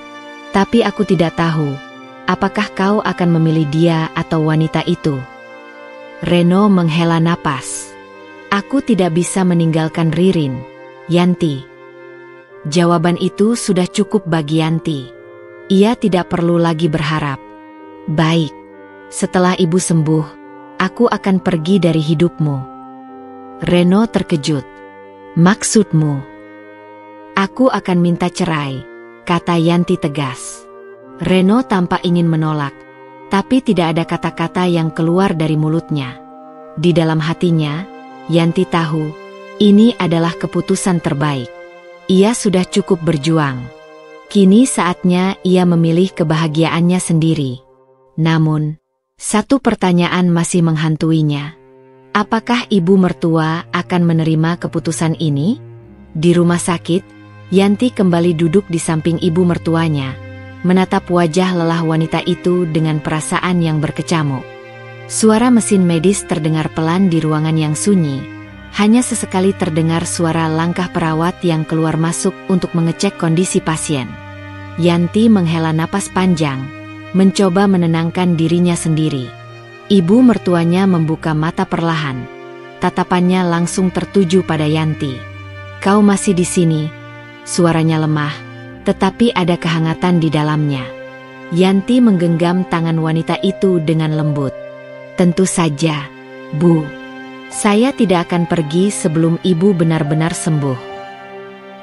S1: Tapi aku tidak tahu, apakah kau akan memilih dia atau wanita itu?" Reno menghela napas. "Aku tidak bisa meninggalkan Ririn, Yanti." Jawaban itu sudah cukup bagi Yanti. Ia tidak perlu lagi berharap. "Baik, setelah ibu sembuh, aku akan pergi dari hidupmu." Reno terkejut. "Maksudmu?" "Aku akan minta cerai," kata Yanti tegas. Reno tampak ingin menolak, tapi tidak ada kata-kata yang keluar dari mulutnya. Di dalam hatinya, Yanti tahu, ini adalah keputusan terbaik. Ia sudah cukup berjuang. Kini saatnya ia memilih kebahagiaannya sendiri. Namun, satu pertanyaan masih menghantuinya. Apakah ibu mertua akan menerima keputusan ini? Di rumah sakit, Yanti kembali duduk di samping ibu mertuanya, menatap wajah lelah wanita itu dengan perasaan yang berkecamuk. Suara mesin medis terdengar pelan di ruangan yang sunyi. Hanya sesekali terdengar suara langkah perawat yang keluar masuk untuk mengecek kondisi pasien. Yanti menghela napas panjang, mencoba menenangkan dirinya sendiri. Ibu mertuanya membuka mata perlahan. Tatapannya langsung tertuju pada Yanti. "Kau masih di sini?" Suaranya lemah, tetapi ada kehangatan di dalamnya. Yanti menggenggam tangan wanita itu dengan lembut. "Tentu saja, Bu. Saya tidak akan pergi sebelum ibu benar-benar sembuh."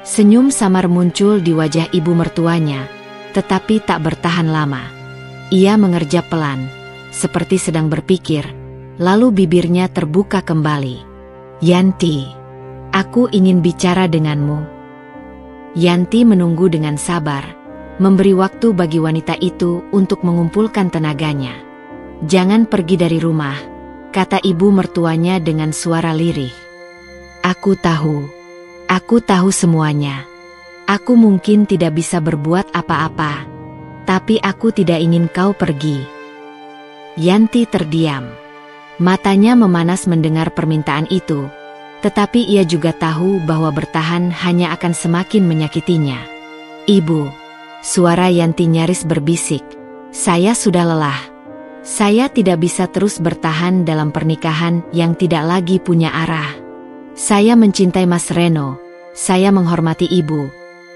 S1: Senyum samar muncul di wajah ibu mertuanya, tetapi tak bertahan lama. Ia mengerjap pelan, seperti sedang berpikir, lalu bibirnya terbuka kembali. "Yanti, aku ingin bicara denganmu." Yanti menunggu dengan sabar, memberi waktu bagi wanita itu untuk mengumpulkan tenaganya. "Jangan pergi dari rumah," kata ibu mertuanya dengan suara lirih. Aku tahu semuanya. Aku mungkin tidak bisa berbuat apa-apa, tapi aku tidak ingin kau pergi." Yanti terdiam. Matanya memanas mendengar permintaan itu, tetapi ia juga tahu bahwa bertahan hanya akan semakin menyakitinya. "Ibu," suara Yanti nyaris berbisik, "saya sudah lelah. Saya tidak bisa terus bertahan dalam pernikahan yang tidak lagi punya arah. Saya mencintai Mas Reno, saya menghormati ibu,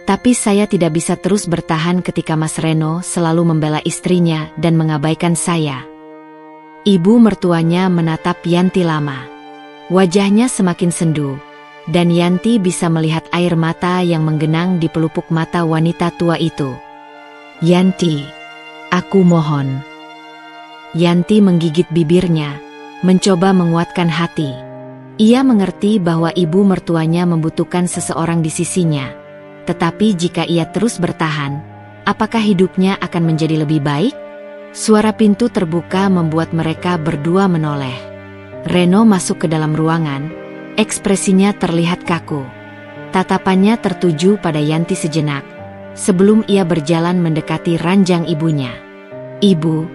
S1: tapi saya tidak bisa terus bertahan ketika Mas Reno selalu membela istrinya dan mengabaikan saya." Ibu mertuanya menatap Yanti lama. Wajahnya semakin sendu, dan Yanti bisa melihat air mata yang menggenang di pelupuk mata wanita tua itu. "Yanti, aku mohon." Yanti menggigit bibirnya, mencoba menguatkan hati. Ia mengerti bahwa ibu mertuanya membutuhkan seseorang di sisinya. Tetapi jika ia terus bertahan, apakah hidupnya akan menjadi lebih baik? Suara pintu terbuka membuat mereka berdua menoleh. Reno masuk ke dalam ruangan, ekspresinya terlihat kaku. Tatapannya tertuju pada Yanti sejenak, sebelum ia berjalan mendekati ranjang ibunya. "Ibu,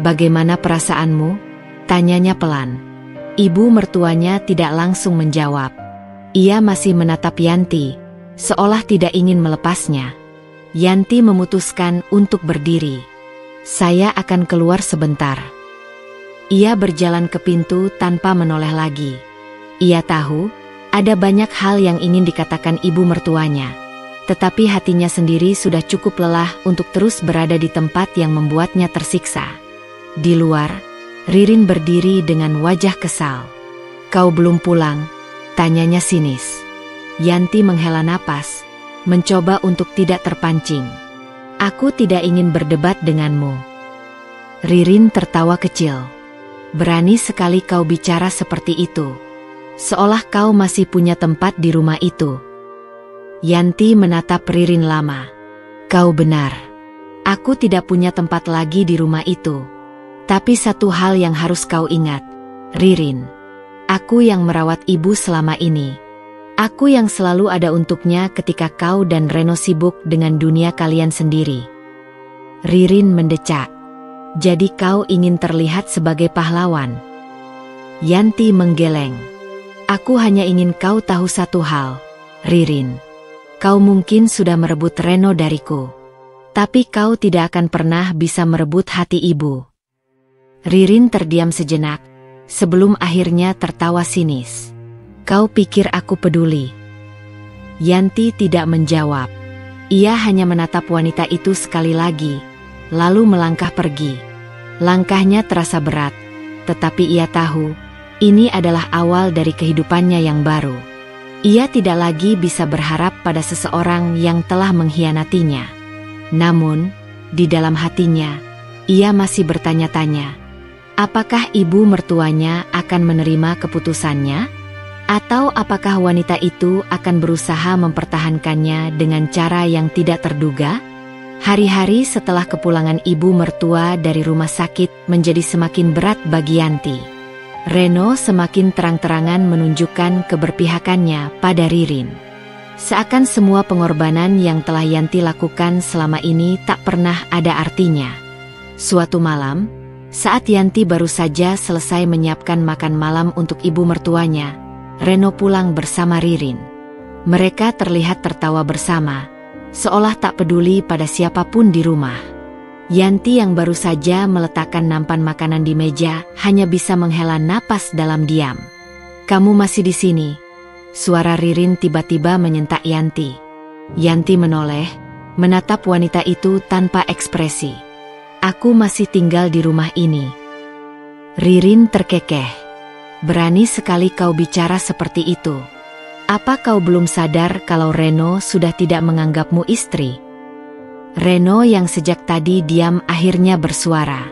S1: bagaimana perasaanmu?" tanyanya pelan. Ibu mertuanya tidak langsung menjawab. Ia masih menatap Yanti, seolah tidak ingin melepasnya. Yanti memutuskan untuk berdiri. "Saya akan keluar sebentar." Ia berjalan ke pintu tanpa menoleh lagi. Ia tahu, ada banyak hal yang ingin dikatakan ibu mertuanya. Tetapi hatinya sendiri sudah cukup lelah untuk terus berada di tempat yang membuatnya tersiksa. Di luar, Ririn berdiri dengan wajah kesal. "Kau belum pulang?" tanyanya sinis. Yanti menghela napas, mencoba untuk tidak terpancing. "Aku tidak ingin berdebat denganmu." Ririn tertawa kecil. "Berani sekali kau bicara seperti itu. Seolah kau masih punya tempat di rumah itu." Yanti menatap Ririn lama. "Kau benar. Aku tidak punya tempat lagi di rumah itu. Tapi satu hal yang harus kau ingat, Ririn. Aku yang merawat ibu selama ini. Aku yang selalu ada untuknya ketika kau dan Reno sibuk dengan dunia kalian sendiri." Ririn mendecak. "Jadi kau ingin terlihat sebagai pahlawan?" Yanti menggeleng. "Aku hanya ingin kau tahu satu hal, Ririn. Kau mungkin sudah merebut Reno dariku. Tapi kau tidak akan pernah bisa merebut hati ibu." Ririn terdiam sejenak, sebelum akhirnya tertawa sinis. "Kau pikir aku peduli?" Yanti tidak menjawab. Ia hanya menatap wanita itu sekali lagi, lalu melangkah pergi. Langkahnya terasa berat, tetapi ia tahu, ini adalah awal dari kehidupannya yang baru. Ia tidak lagi bisa berharap pada seseorang yang telah mengkhianatinya. Namun, di dalam hatinya, ia masih bertanya-tanya, apakah ibu mertuanya akan menerima keputusannya? Atau apakah wanita itu akan berusaha mempertahankannya dengan cara yang tidak terduga? Hari-hari setelah kepulangan ibu mertua dari rumah sakit menjadi semakin berat bagi Yanti. Reno semakin terang-terangan menunjukkan keberpihakannya pada Ririn. Seakan semua pengorbanan yang telah Yanti lakukan selama ini tak pernah ada artinya. Suatu malam, saat Yanti baru saja selesai menyiapkan makan malam untuk ibu mertuanya, Reno pulang bersama Ririn. Mereka terlihat tertawa bersama, seolah tak peduli pada siapapun di rumah. Yanti yang baru saja meletakkan nampan makanan di meja hanya bisa menghela napas dalam diam. "Kamu masih di sini?" Suara Ririn tiba-tiba menyentak Yanti. Yanti menoleh, menatap wanita itu tanpa ekspresi. "Aku masih tinggal di rumah ini." Ririn terkekeh. "Berani sekali kau bicara seperti itu. Apa kau belum sadar kalau Reno sudah tidak menganggapmu istri?" Reno yang sejak tadi diam akhirnya bersuara.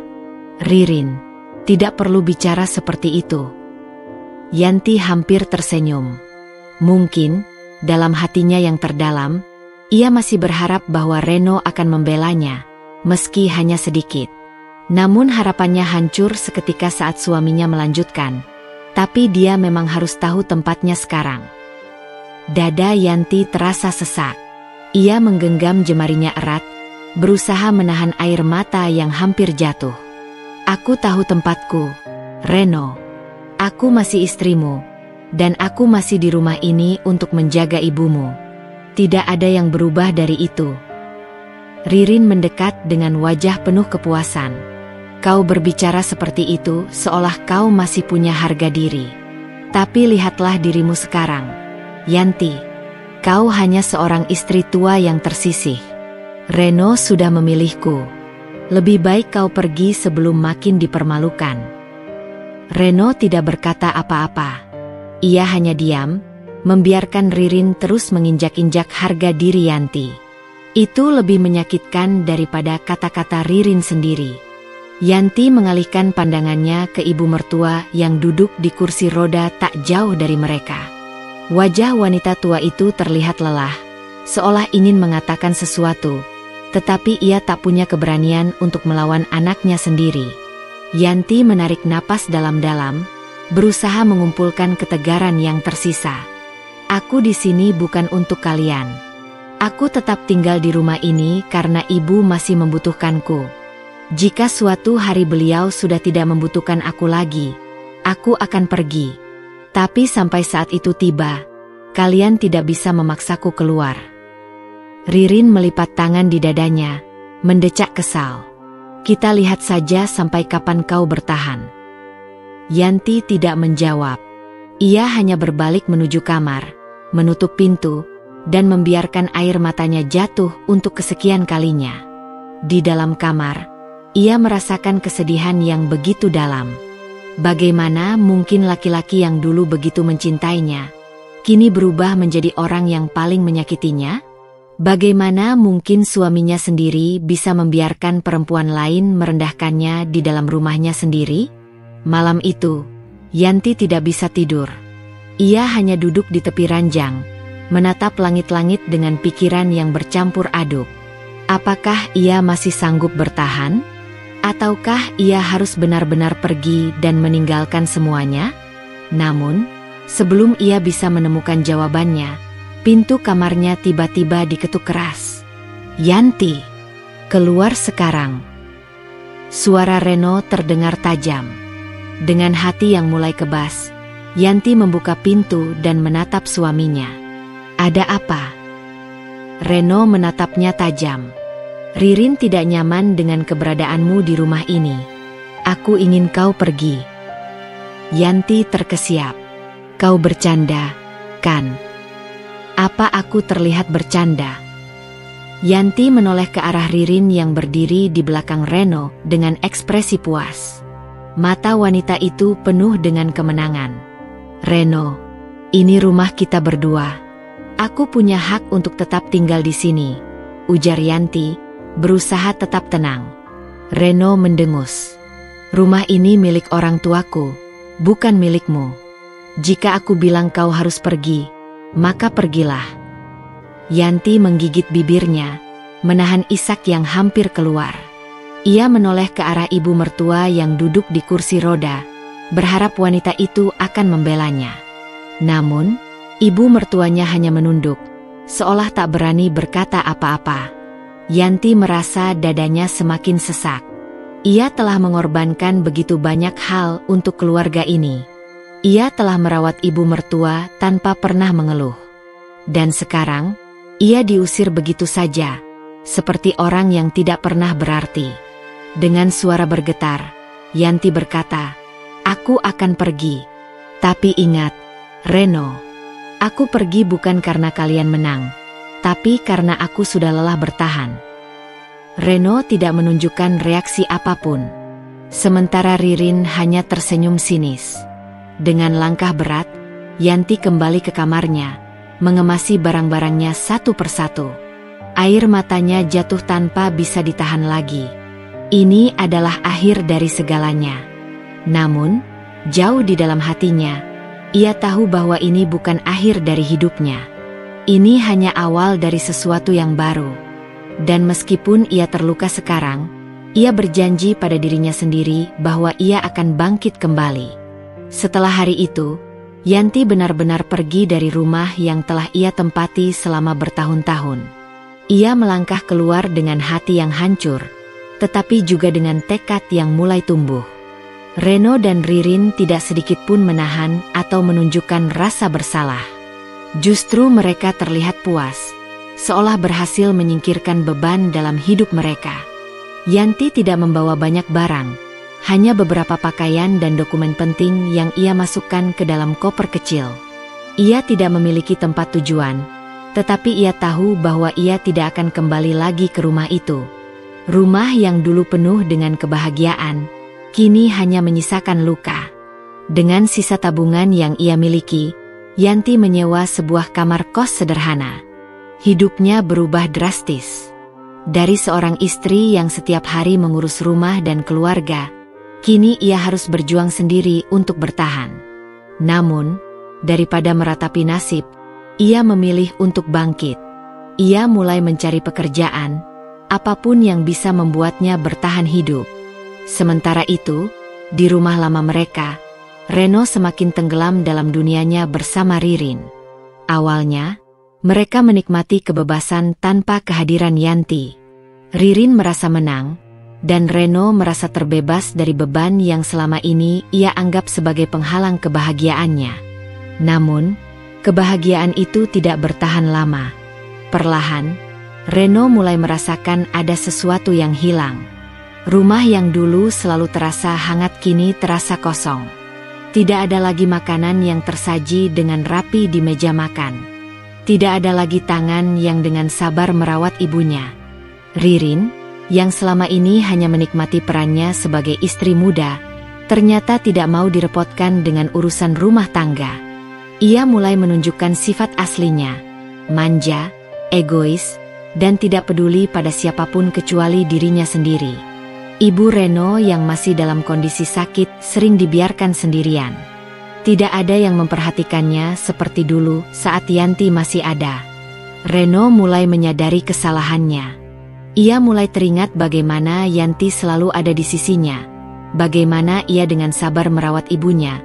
S1: "Ririn, tidak perlu bicara seperti itu." Yanti hampir tersenyum. Mungkin, dalam hatinya yang terdalam, ia masih berharap bahwa Reno akan membelanya, meski hanya sedikit. Namun harapannya hancur seketika saat suaminya melanjutkan, "Tapi dia memang harus tahu tempatnya sekarang." Dada Yanti terasa sesak. Ia menggenggam jemarinya erat, berusaha menahan air mata yang hampir jatuh. "Aku tahu tempatku, Reno. Aku masih istrimu, dan aku masih di rumah ini untuk menjaga ibumu. Tidak ada yang berubah dari itu." Ririn mendekat dengan wajah penuh kepuasan. "Kau berbicara seperti itu seolah kau masih punya harga diri. Tapi lihatlah dirimu sekarang, Yanti. Kau hanya seorang istri tua yang tersisih. Reno sudah memilihku. Lebih baik kau pergi sebelum makin dipermalukan." Reno tidak berkata apa-apa. Ia hanya diam, membiarkan Ririn terus menginjak-injak harga diri Yanti. Itu lebih menyakitkan daripada kata-kata Ririn sendiri. Yanti mengalihkan pandangannya ke ibu mertua yang duduk di kursi roda tak jauh dari mereka. Wajah wanita tua itu terlihat lelah, seolah ingin mengatakan sesuatu, tetapi ia tak punya keberanian untuk melawan anaknya sendiri. Yanti menarik napas dalam-dalam, berusaha mengumpulkan ketegaran yang tersisa. Aku di sini bukan untuk kalian. Aku tetap tinggal di rumah ini karena ibu masih membutuhkanku. Jika suatu hari beliau sudah tidak membutuhkan aku lagi, aku akan pergi. Tapi sampai saat itu tiba, kalian tidak bisa memaksaku keluar. Ririn melipat tangan di dadanya, mendecak kesal. Kita lihat saja sampai kapan kau bertahan. Yanti tidak menjawab. Ia hanya berbalik menuju kamar, menutup pintu, dan membiarkan air matanya jatuh untuk kesekian kalinya. Di dalam kamar, ia merasakan kesedihan yang begitu dalam. Bagaimana mungkin laki-laki yang dulu begitu mencintainya, kini berubah menjadi orang yang paling menyakitinya? Bagaimana mungkin suaminya sendiri bisa membiarkan perempuan lain merendahkannya di dalam rumahnya sendiri? Malam itu, Yanti tidak bisa tidur. Ia hanya duduk di tepi ranjang, menatap langit-langit dengan pikiran yang bercampur aduk. Apakah ia masih sanggup bertahan? Ataukah ia harus benar-benar pergi dan meninggalkan semuanya? Namun, sebelum ia bisa menemukan jawabannya, pintu kamarnya tiba-tiba diketuk keras. "Yanti, keluar sekarang!" Suara Reno terdengar tajam. Dengan hati yang mulai kebas, Yanti membuka pintu dan menatap suaminya. "Ada apa?" Reno menatapnya tajam. "Ririn tidak nyaman dengan keberadaanmu di rumah ini. Aku ingin kau pergi." Yanti terkesiap. "Kau bercanda, kan?" "Apa aku terlihat bercanda?" Yanti menoleh ke arah Ririn yang berdiri di belakang Reno dengan ekspresi puas. Mata wanita itu penuh dengan kemenangan. "Reno, ini rumah kita berdua. Aku punya hak untuk tetap tinggal di sini," ujar Yanti, berusaha tetap tenang. Reno mendengus. "Rumah ini milik orang tuaku, bukan milikmu. Jika aku bilang kau harus pergi, maka pergilah." Yanti menggigit bibirnya, menahan isak yang hampir keluar. Ia menoleh ke arah ibu mertua yang duduk di kursi roda, berharap wanita itu akan membelanya. Namun, ibu mertuanya hanya menunduk, seolah tak berani berkata apa-apa. Yanti merasa dadanya semakin sesak. Ia telah mengorbankan begitu banyak hal untuk keluarga ini. Ia telah merawat ibu mertua tanpa pernah mengeluh. Dan sekarang, ia diusir begitu saja, seperti orang yang tidak pernah berarti. Dengan suara bergetar, Yanti berkata, "Aku akan pergi. Tapi ingat, Reno, aku pergi bukan karena kalian menang, tapi karena aku sudah lelah bertahan." Reno tidak menunjukkan reaksi apapun. Sementara Ririn hanya tersenyum sinis. Dengan langkah berat, Yanti kembali ke kamarnya, mengemasi barang-barangnya satu persatu. Air matanya jatuh tanpa bisa ditahan lagi. Ini adalah akhir dari segalanya. Namun, jauh di dalam hatinya, ia tahu bahwa ini bukan akhir dari hidupnya. Ini hanya awal dari sesuatu yang baru. Dan meskipun ia terluka sekarang, ia berjanji pada dirinya sendiri bahwa ia akan bangkit kembali. Setelah hari itu, Yanti benar-benar pergi dari rumah yang telah ia tempati selama bertahun-tahun. Ia melangkah keluar dengan hati yang hancur, tetapi juga dengan tekad yang mulai tumbuh. Reno dan Ririn tidak sedikit pun menahan atau menunjukkan rasa bersalah. Justru mereka terlihat puas, seolah berhasil menyingkirkan beban dalam hidup mereka. Yanti tidak membawa banyak barang, hanya beberapa pakaian dan dokumen penting yang ia masukkan ke dalam koper kecil. Ia tidak memiliki tempat tujuan, tetapi ia tahu bahwa ia tidak akan kembali lagi ke rumah itu. Rumah yang dulu penuh dengan kebahagiaan, kini hanya menyisakan luka. Dengan sisa tabungan yang ia miliki, Yanti menyewa sebuah kamar kos sederhana. Hidupnya berubah drastis. Dari seorang istri yang setiap hari mengurus rumah dan keluarga, kini ia harus berjuang sendiri untuk bertahan. Namun, daripada meratapi nasib, ia memilih untuk bangkit. Ia mulai mencari pekerjaan, apapun yang bisa membuatnya bertahan hidup. Sementara itu, di rumah lama mereka, Reno semakin tenggelam dalam dunianya bersama Ririn. Awalnya, mereka menikmati kebebasan tanpa kehadiran Yanti. Ririn merasa menang, dan Reno merasa terbebas dari beban yang selama ini ia anggap sebagai penghalang kebahagiaannya. Namun, kebahagiaan itu tidak bertahan lama. Perlahan, Reno mulai merasakan ada sesuatu yang hilang. Rumah yang dulu selalu terasa hangat kini terasa kosong. Tidak ada lagi makanan yang tersaji dengan rapi di meja makan. Tidak ada lagi tangan yang dengan sabar merawat ibunya. Ririn, yang selama ini hanya menikmati perannya sebagai istri muda, ternyata tidak mau direpotkan dengan urusan rumah tangga. Ia mulai menunjukkan sifat aslinya, manja, egois, dan tidak peduli pada siapapun kecuali dirinya sendiri. Ibu Reno yang masih dalam kondisi sakit sering dibiarkan sendirian. Tidak ada yang memperhatikannya seperti dulu saat Yanti masih ada. Reno mulai menyadari kesalahannya. Ia mulai teringat bagaimana Yanti selalu ada di sisinya, bagaimana ia dengan sabar merawat ibunya,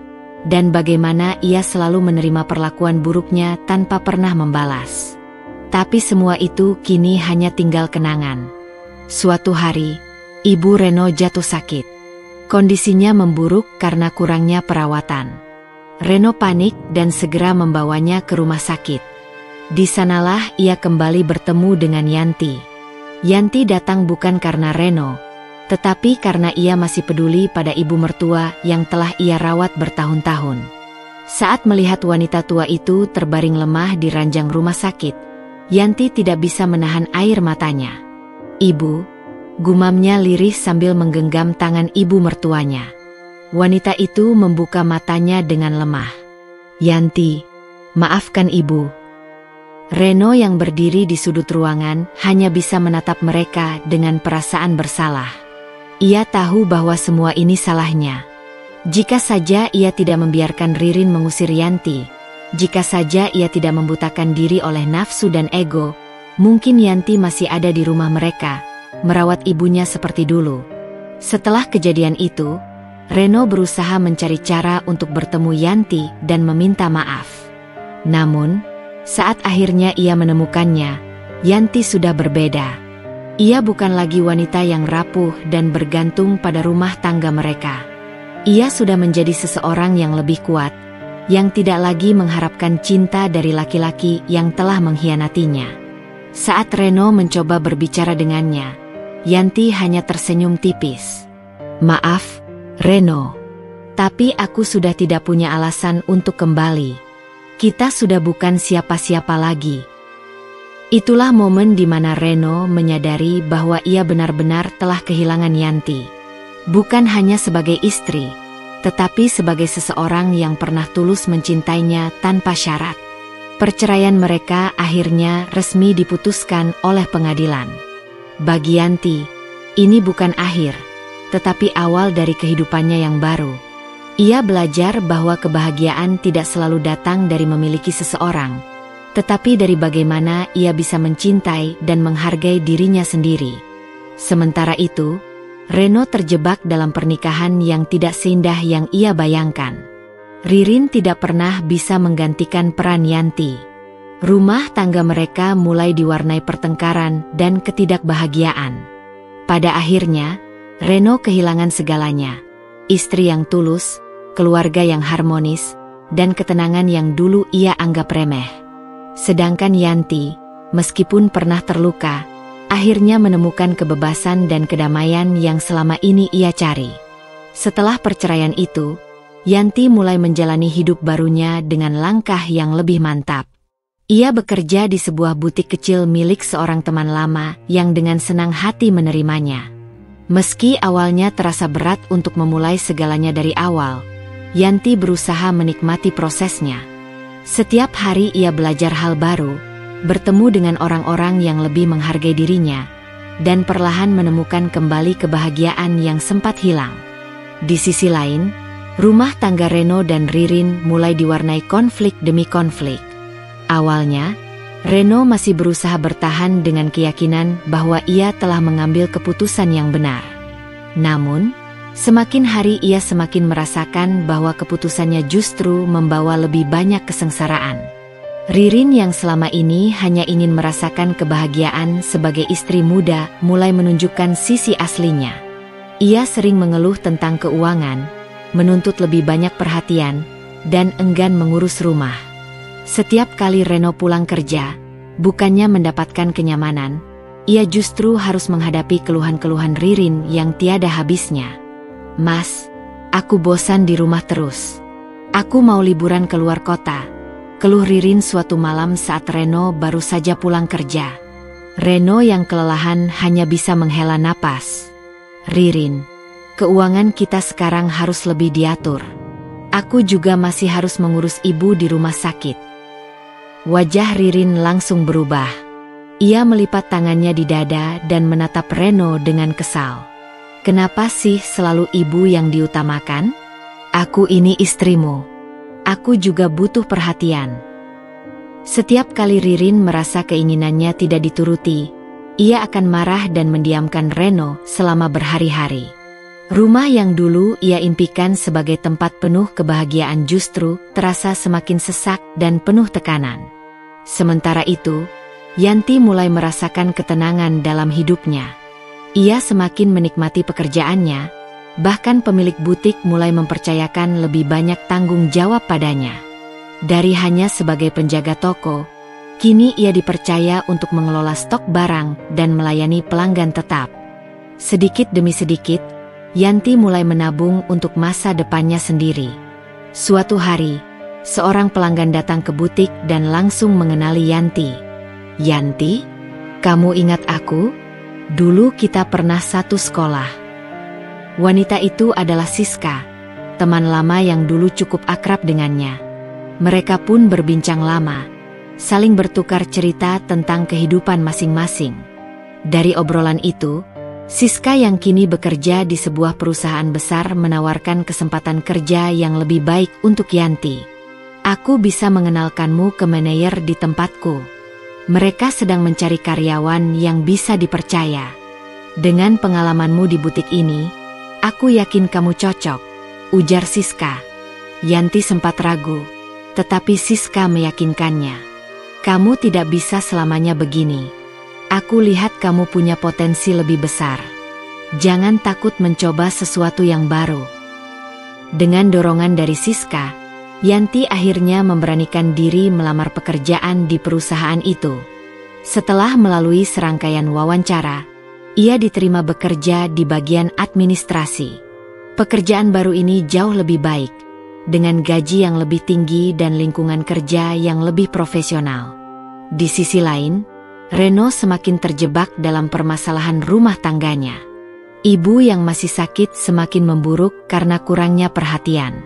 S1: dan bagaimana ia selalu menerima perlakuan buruknya tanpa pernah membalas. Tapi semua itu kini hanya tinggal kenangan. Suatu hari, ibu Reno jatuh sakit. Kondisinya memburuk karena kurangnya perawatan. Reno panik dan segera membawanya ke rumah sakit. Di sanalah ia kembali bertemu dengan Yanti. Yanti datang bukan karena Reno, tetapi karena ia masih peduli pada ibu mertua yang telah ia rawat bertahun-tahun. Saat melihat wanita tua itu terbaring lemah di ranjang rumah sakit, Yanti tidak bisa menahan air matanya. "Ibu," gumamnya lirih sambil menggenggam tangan ibu mertuanya. Wanita itu membuka matanya dengan lemah. "Yanti, maafkan ibu." Reno yang berdiri di sudut ruangan hanya bisa menatap mereka dengan perasaan bersalah. Ia tahu bahwa semua ini salahnya. Jika saja ia tidak membiarkan Ririn mengusir Yanti, jika saja ia tidak membutakan diri oleh nafsu dan ego, mungkin Yanti masih ada di rumah mereka, merawat ibunya seperti dulu. Setelah kejadian itu, Reno berusaha mencari cara untuk bertemu Yanti dan meminta maaf. Namun, saat akhirnya ia menemukannya, Yanti sudah berbeda. Ia bukan lagi wanita yang rapuh dan bergantung pada rumah tangga mereka. Ia sudah menjadi seseorang yang lebih kuat, yang tidak lagi mengharapkan cinta dari laki-laki yang telah mengkhianatinya. Saat Reno mencoba berbicara dengannya, Yanti hanya tersenyum tipis. "Maaf, Reno, tapi aku sudah tidak punya alasan untuk kembali. Kita sudah bukan siapa-siapa lagi." Itulah momen di mana Reno menyadari bahwa ia benar-benar telah kehilangan Yanti. Bukan hanya sebagai istri, tetapi sebagai seseorang yang pernah tulus mencintainya tanpa syarat. Perceraian mereka akhirnya resmi diputuskan oleh pengadilan. Bagi Yanti, ini bukan akhir, tetapi awal dari kehidupannya yang baru. Ia belajar bahwa kebahagiaan tidak selalu datang dari memiliki seseorang, tetapi dari bagaimana ia bisa mencintai dan menghargai dirinya sendiri. Sementara itu, Reno terjebak dalam pernikahan yang tidak seindah yang ia bayangkan. Ririn tidak pernah bisa menggantikan peran Yanti. Rumah tangga mereka mulai diwarnai pertengkaran dan ketidakbahagiaan. Pada akhirnya, Reno kehilangan segalanya. Istri yang tulus, keluarga yang harmonis, dan ketenangan yang dulu ia anggap remeh. Sedangkan Yanti, meskipun pernah terluka, akhirnya menemukan kebebasan dan kedamaian yang selama ini ia cari. Setelah perceraian itu, Yanti mulai menjalani hidup barunya dengan langkah yang lebih mantap. Ia bekerja di sebuah butik kecil milik seorang teman lama yang dengan senang hati menerimanya. Meski awalnya terasa berat untuk memulai segalanya dari awal, Yanti berusaha menikmati prosesnya. Setiap hari ia belajar hal baru, bertemu dengan orang-orang yang lebih menghargai dirinya, dan perlahan menemukan kembali kebahagiaan yang sempat hilang. Di sisi lain, rumah tangga Reno dan Ririn mulai diwarnai konflik demi konflik. Awalnya, Reno masih berusaha bertahan dengan keyakinan bahwa ia telah mengambil keputusan yang benar. Namun, semakin hari ia semakin merasakan bahwa keputusannya justru membawa lebih banyak kesengsaraan. Ririn yang selama ini hanya ingin merasakan kebahagiaan sebagai istri muda mulai menunjukkan sisi aslinya. Ia sering mengeluh tentang keuangan, menuntut lebih banyak perhatian, dan enggan mengurus rumah. Setiap kali Reno pulang kerja, bukannya mendapatkan kenyamanan, ia justru harus menghadapi keluhan-keluhan Ririn yang tiada habisnya. "Mas, aku bosan di rumah terus. Aku mau liburan keluar kota," keluh Ririn suatu malam saat Reno baru saja pulang kerja. Reno yang kelelahan hanya bisa menghela napas. "Ririn, keuangan kita sekarang harus lebih diatur. Aku juga masih harus mengurus ibu di rumah sakit." Wajah Ririn langsung berubah. Ia melipat tangannya di dada dan menatap Reno dengan kesal. "Kenapa sih selalu ibu yang diutamakan? Aku ini istrimu. Aku juga butuh perhatian." Setiap kali Ririn merasa keinginannya tidak dituruti, ia akan marah dan mendiamkan Reno selama berhari-hari. Rumah yang dulu ia impikan sebagai tempat penuh kebahagiaan justru terasa semakin sesak dan penuh tekanan. Sementara itu, Yanti mulai merasakan ketenangan dalam hidupnya. Ia semakin menikmati pekerjaannya, bahkan pemilik butik mulai mempercayakan lebih banyak tanggung jawab padanya. Dari hanya sebagai penjaga toko, kini ia dipercaya untuk mengelola stok barang dan melayani pelanggan tetap. Sedikit demi sedikit, Yanti mulai menabung untuk masa depannya sendiri. Suatu hari, seorang pelanggan datang ke butik dan langsung mengenali Yanti. "Yanti, kamu ingat aku? Dulu kita pernah satu sekolah." Wanita itu adalah Siska, teman lama yang dulu cukup akrab dengannya. Mereka pun berbincang lama, saling bertukar cerita tentang kehidupan masing-masing. Dari obrolan itu, Siska yang kini bekerja di sebuah perusahaan besar menawarkan kesempatan kerja yang lebih baik untuk Yanti. "Aku bisa mengenalkanmu ke manajer di tempatku. Mereka sedang mencari karyawan yang bisa dipercaya. Dengan pengalamanmu di butik ini, aku yakin kamu cocok," ujar Siska. Yanti sempat ragu, tetapi Siska meyakinkannya. "Kamu tidak bisa selamanya begini. Aku lihat kamu punya potensi lebih besar. Jangan takut mencoba sesuatu yang baru." Dengan dorongan dari Siska, Yanti akhirnya memberanikan diri melamar pekerjaan di perusahaan itu. Setelah melalui serangkaian wawancara, ia diterima bekerja di bagian administrasi. Pekerjaan baru ini jauh lebih baik, dengan gaji yang lebih tinggi dan lingkungan kerja yang lebih profesional. Di sisi lain, Reno semakin terjebak dalam permasalahan rumah tangganya. Ibu yang masih sakit semakin memburuk karena kurangnya perhatian.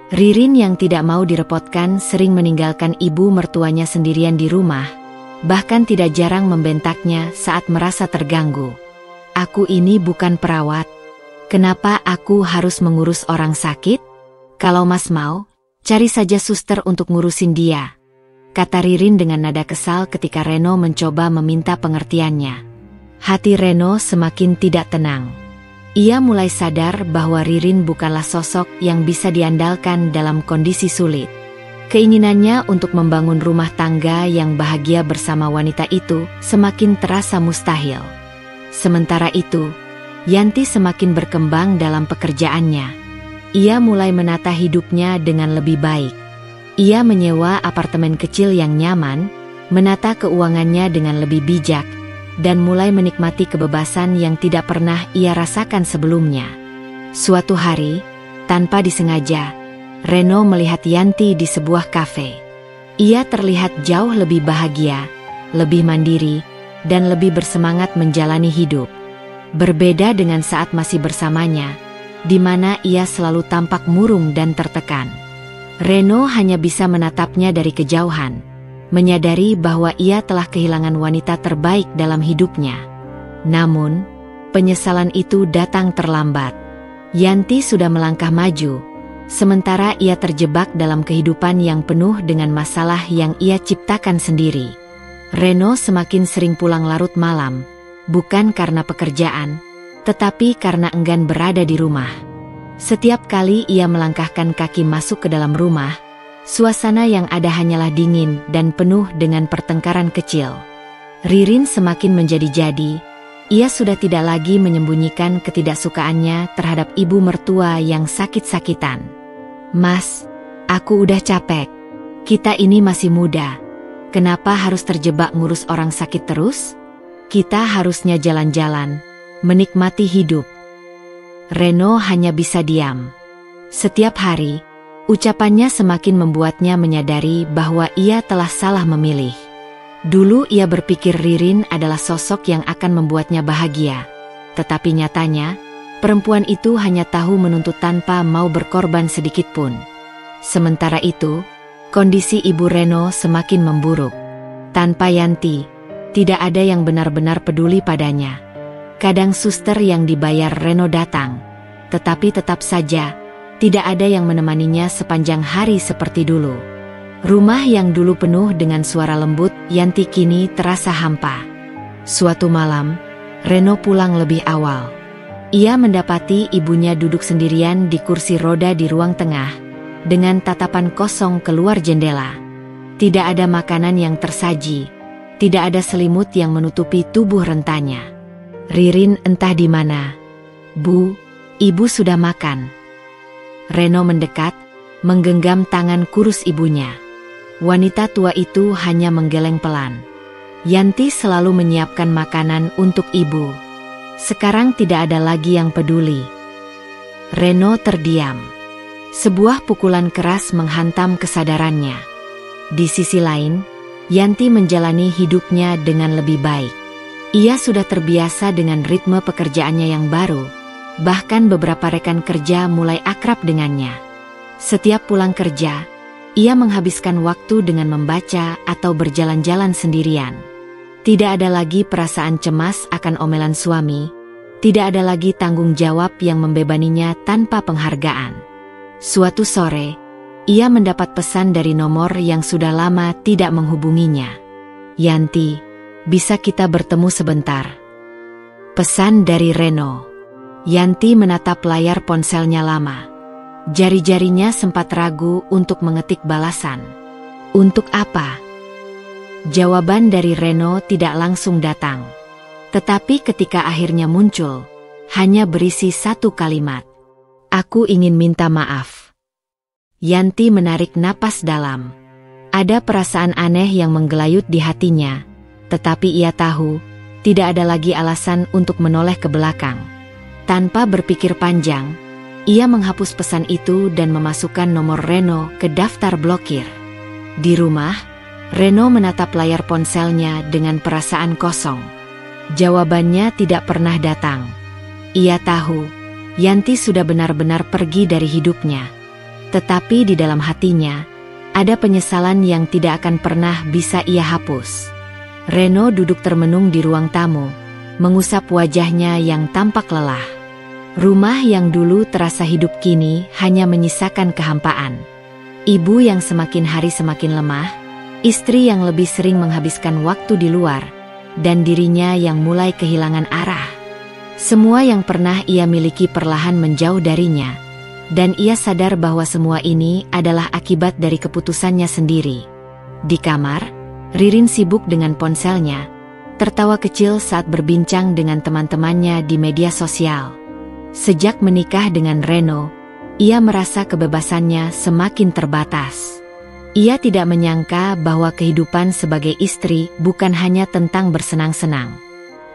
S1: Ririn yang tidak mau direpotkan sering meninggalkan ibu mertuanya sendirian di rumah, bahkan tidak jarang membentaknya saat merasa terganggu. "Aku ini bukan perawat. Kenapa aku harus mengurus orang sakit? Kalau Mas mau, cari saja suster untuk ngurusin dia," kata Ririn dengan nada kesal ketika Reno mencoba meminta pengertiannya. Hati Reno semakin tidak tenang. Ia mulai sadar bahwa Ririn bukanlah sosok yang bisa diandalkan dalam kondisi sulit. Keinginannya untuk membangun rumah tangga yang bahagia bersama wanita itu semakin terasa mustahil. Sementara itu, Yanti semakin berkembang dalam pekerjaannya. Ia mulai menata hidupnya dengan lebih baik. Ia menyewa apartemen kecil yang nyaman, menata keuangannya dengan lebih bijak, dan mulai menikmati kebebasan yang tidak pernah ia rasakan sebelumnya. Suatu hari, tanpa disengaja, Reno melihat Yanti di sebuah kafe. Ia terlihat jauh lebih bahagia, lebih mandiri, dan lebih bersemangat menjalani hidup. Berbeda dengan saat masih bersamanya, di mana ia selalu tampak murung dan tertekan. Reno hanya bisa menatapnya dari kejauhan, menyadari bahwa ia telah kehilangan wanita terbaik dalam hidupnya. Namun, penyesalan itu datang terlambat. Yanti sudah melangkah maju, sementara ia terjebak dalam kehidupan yang penuh dengan masalah yang ia ciptakan sendiri. Reno semakin sering pulang larut malam, bukan karena pekerjaan, tetapi karena enggan berada di rumah. Setiap kali ia melangkahkan kaki masuk ke dalam rumah, suasana yang ada hanyalah dingin dan penuh dengan pertengkaran kecil. Ririn semakin menjadi-jadi. Ia sudah tidak lagi menyembunyikan ketidaksukaannya terhadap ibu mertua yang sakit-sakitan. "Mas, aku udah capek. Kita ini masih muda. Kenapa harus terjebak ngurus orang sakit terus? Kita harusnya jalan-jalan, menikmati hidup." Reno hanya bisa diam. Setiap hari, ucapannya semakin membuatnya menyadari bahwa ia telah salah memilih. Dulu ia berpikir Ririn adalah sosok yang akan membuatnya bahagia. Tetapi nyatanya, perempuan itu hanya tahu menuntut tanpa mau berkorban sedikit pun. Sementara itu, kondisi ibu Reno semakin memburuk. Tanpa Yanti, tidak ada yang benar-benar peduli padanya. Kadang suster yang dibayar Reno datang, tetapi tetap saja, tidak ada yang menemaninya sepanjang hari seperti dulu. Rumah yang dulu penuh dengan suara lembut Yanti kini terasa hampa. Suatu malam, Reno pulang lebih awal. Ia mendapati ibunya duduk sendirian di kursi roda di ruang tengah, dengan tatapan kosong keluar jendela. Tidak ada makanan yang tersaji, tidak ada selimut yang menutupi tubuh rentanya. "Ririn entah di mana." "Bu, ibu sudah makan." Reno mendekat, menggenggam tangan kurus ibunya. Wanita tua itu hanya menggeleng pelan. Yanti selalu menyiapkan makanan untuk ibu. Sekarang tidak ada lagi yang peduli. Reno terdiam. Sebuah pukulan keras menghantam kesadarannya. Di sisi lain, Yanti menjalani hidupnya dengan lebih baik. Ia sudah terbiasa dengan ritme pekerjaannya yang baru. Bahkan beberapa rekan kerja mulai akrab dengannya. Setiap pulang kerja, ia menghabiskan waktu dengan membaca atau berjalan-jalan sendirian. Tidak ada lagi perasaan cemas akan omelan suami. Tidak ada lagi tanggung jawab yang membebaninya tanpa penghargaan. Suatu sore, ia mendapat pesan dari nomor yang sudah lama tidak menghubunginya. "Yanti, bisa kita bertemu sebentar?" Pesan dari Reno. Yanti menatap layar ponselnya lama. Jari-jarinya sempat ragu untuk mengetik balasan. Untuk apa? Jawaban dari Reno tidak langsung datang. Tetapi ketika akhirnya muncul, hanya berisi satu kalimat. "Aku ingin minta maaf." Yanti menarik napas dalam. Ada perasaan aneh yang menggelayut di hatinya, tetapi ia tahu, tidak ada lagi alasan untuk menoleh ke belakang. Tanpa berpikir panjang, ia menghapus pesan itu dan memasukkan nomor Reno ke daftar blokir. Di rumah, Reno menatap layar ponselnya dengan perasaan kosong. Jawabannya tidak pernah datang. Ia tahu, Yanti sudah benar-benar pergi dari hidupnya. Tetapi di dalam hatinya, ada penyesalan yang tidak akan pernah bisa ia hapus. Reno duduk termenung di ruang tamu, mengusap wajahnya yang tampak lelah. Rumah yang dulu terasa hidup kini hanya menyisakan kehampaan. Ibu yang semakin hari semakin lemah, istri yang lebih sering menghabiskan waktu di luar, dan dirinya yang mulai kehilangan arah. Semua yang pernah ia miliki perlahan menjauh darinya, dan ia sadar bahwa semua ini adalah akibat dari keputusannya sendiri. Di kamar, Ririn sibuk dengan ponselnya, tertawa kecil saat berbincang dengan teman-temannya di media sosial. Sejak menikah dengan Reno, ia merasa kebebasannya semakin terbatas. Ia tidak menyangka bahwa kehidupan sebagai istri bukan hanya tentang bersenang-senang.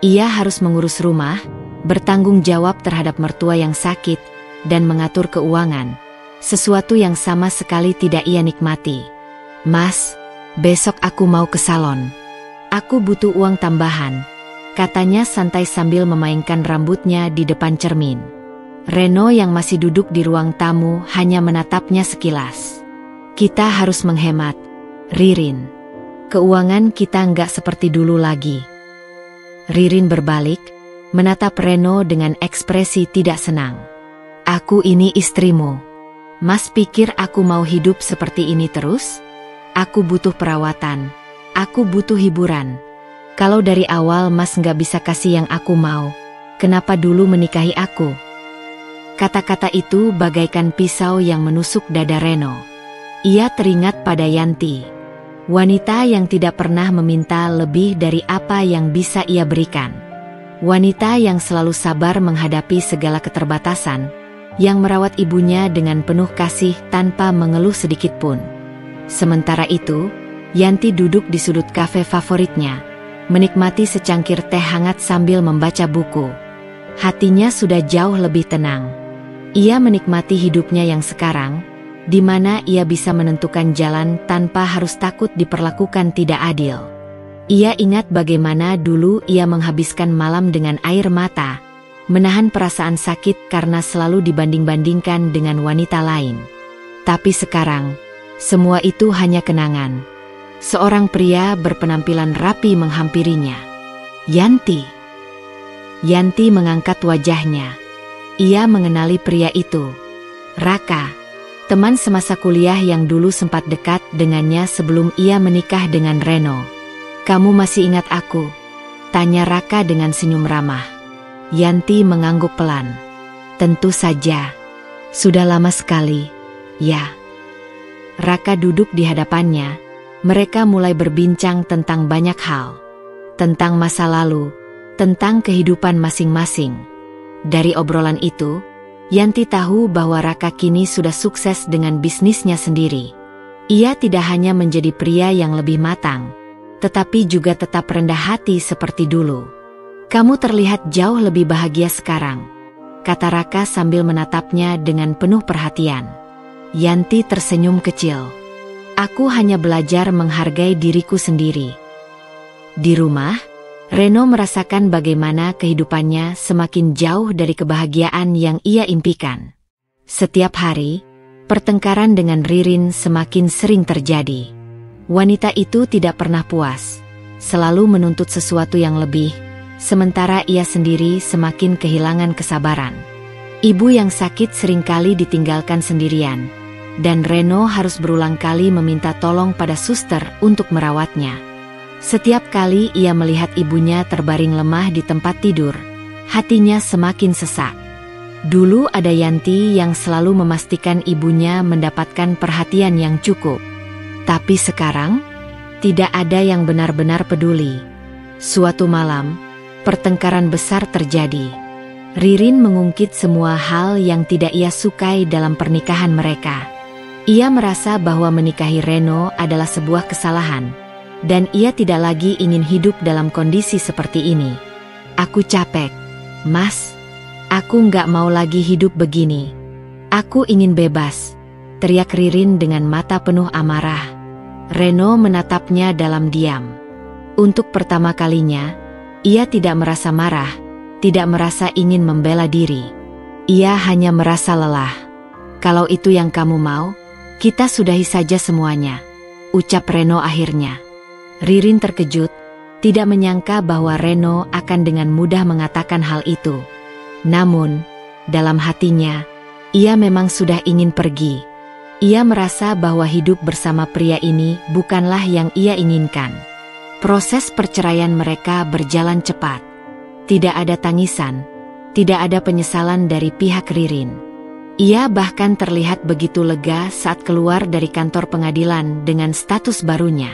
S1: Ia harus mengurus rumah, bertanggung jawab terhadap mertua yang sakit, dan mengatur keuangan, sesuatu yang sama sekali tidak ia nikmati. "Mas, besok aku mau ke salon. Aku butuh uang tambahan," katanya santai sambil memainkan rambutnya di depan cermin. Reno yang masih duduk di ruang tamu hanya menatapnya sekilas. Kita harus menghemat, Ririn. Keuangan kita nggak seperti dulu lagi. Ririn berbalik, menatap Reno dengan ekspresi tidak senang. Aku ini istrimu. Mas pikir aku mau hidup seperti ini terus? Aku butuh perawatan. Aku butuh hiburan. Kalau dari awal Mas nggak bisa kasih yang aku mau, kenapa dulu menikahi aku? Kata-kata itu bagaikan pisau yang menusuk dada Reno. Ia teringat pada Yanti, wanita yang tidak pernah meminta lebih dari apa yang bisa ia berikan. Wanita yang selalu sabar menghadapi segala keterbatasan, yang merawat ibunya dengan penuh kasih tanpa mengeluh sedikit pun. Sementara itu, Yanti duduk di sudut kafe favoritnya, menikmati secangkir teh hangat sambil membaca buku. Hatinya sudah jauh lebih tenang. Ia menikmati hidupnya yang sekarang, di mana ia bisa menentukan jalan tanpa harus takut diperlakukan tidak adil. Ia ingat bagaimana dulu ia menghabiskan malam dengan air mata, menahan perasaan sakit karena selalu dibanding-bandingkan dengan wanita lain. Tapi sekarang, semua itu hanya kenangan. Seorang pria berpenampilan rapi menghampirinya. Yanti. Yanti mengangkat wajahnya. Ia mengenali pria itu. Raka, teman semasa kuliah yang dulu sempat dekat dengannya sebelum ia menikah dengan Reno. Kamu masih ingat aku? Tanya Raka dengan senyum ramah. Yanti mengangguk pelan. Tentu saja. Sudah lama sekali. Ya. Raka duduk di hadapannya. Mereka mulai berbincang tentang banyak hal. Tentang masa lalu, tentang kehidupan masing-masing. Dari obrolan itu, Yanti tahu bahwa Raka kini sudah sukses dengan bisnisnya sendiri. Ia tidak hanya menjadi pria yang lebih matang, tetapi juga tetap rendah hati seperti dulu. Kamu terlihat jauh lebih bahagia sekarang, kata Raka sambil menatapnya dengan penuh perhatian. Yanti tersenyum kecil. Aku hanya belajar menghargai diriku sendiri. Di rumah, Reno merasakan bagaimana kehidupannya semakin jauh dari kebahagiaan yang ia impikan. Setiap hari, pertengkaran dengan Ririn semakin sering terjadi. Wanita itu tidak pernah puas, selalu menuntut sesuatu yang lebih, sementara ia sendiri semakin kehilangan kesabaran. Ibu yang sakit seringkali ditinggalkan sendirian, dan Reno harus berulang kali meminta tolong pada suster untuk merawatnya. Setiap kali ia melihat ibunya terbaring lemah di tempat tidur, hatinya semakin sesak. Dulu ada Yanti yang selalu memastikan ibunya mendapatkan perhatian yang cukup. Tapi sekarang, tidak ada yang benar-benar peduli. Suatu malam, pertengkaran besar terjadi. Ririn mengungkit semua hal yang tidak ia sukai dalam pernikahan mereka. Ia merasa bahwa menikahi Reno adalah sebuah kesalahan, dan ia tidak lagi ingin hidup dalam kondisi seperti ini. Aku capek, Mas. Aku nggak mau lagi hidup begini. Aku ingin bebas, teriak Ririn dengan mata penuh amarah. Reno menatapnya dalam diam. Untuk pertama kalinya, ia tidak merasa marah, tidak merasa ingin membela diri. Ia hanya merasa lelah. Kalau itu yang kamu mau, kita sudahi saja semuanya, ucap Reno akhirnya. Ririn terkejut, tidak menyangka bahwa Reno akan dengan mudah mengatakan hal itu. Namun, dalam hatinya, ia memang sudah ingin pergi. Ia merasa bahwa hidup bersama pria ini bukanlah yang ia inginkan. Proses perceraian mereka berjalan cepat. Tidak ada tangisan, tidak ada penyesalan dari pihak Ririn. Ia bahkan terlihat begitu lega saat keluar dari kantor pengadilan dengan status barunya.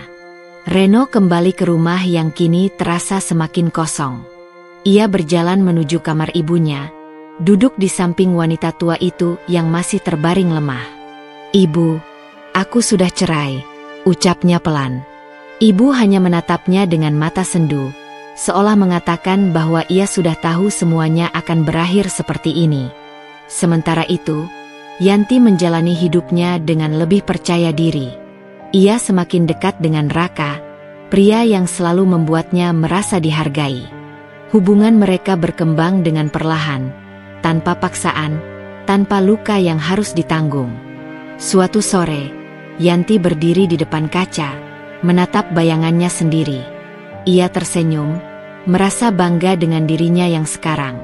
S1: Reno kembali ke rumah yang kini terasa semakin kosong. Ia berjalan menuju kamar ibunya, duduk di samping wanita tua itu yang masih terbaring lemah. Ibu, aku sudah cerai, ucapnya pelan. Ibu hanya menatapnya dengan mata sendu, seolah mengatakan bahwa ia sudah tahu semuanya akan berakhir seperti ini. Sementara itu, Yanti menjalani hidupnya dengan lebih percaya diri. Ia semakin dekat dengan Raka, pria yang selalu membuatnya merasa dihargai. Hubungan mereka berkembang dengan perlahan, tanpa paksaan, tanpa luka yang harus ditanggung. Suatu sore, Yanti berdiri di depan kaca, menatap bayangannya sendiri. Ia tersenyum, merasa bangga dengan dirinya yang sekarang.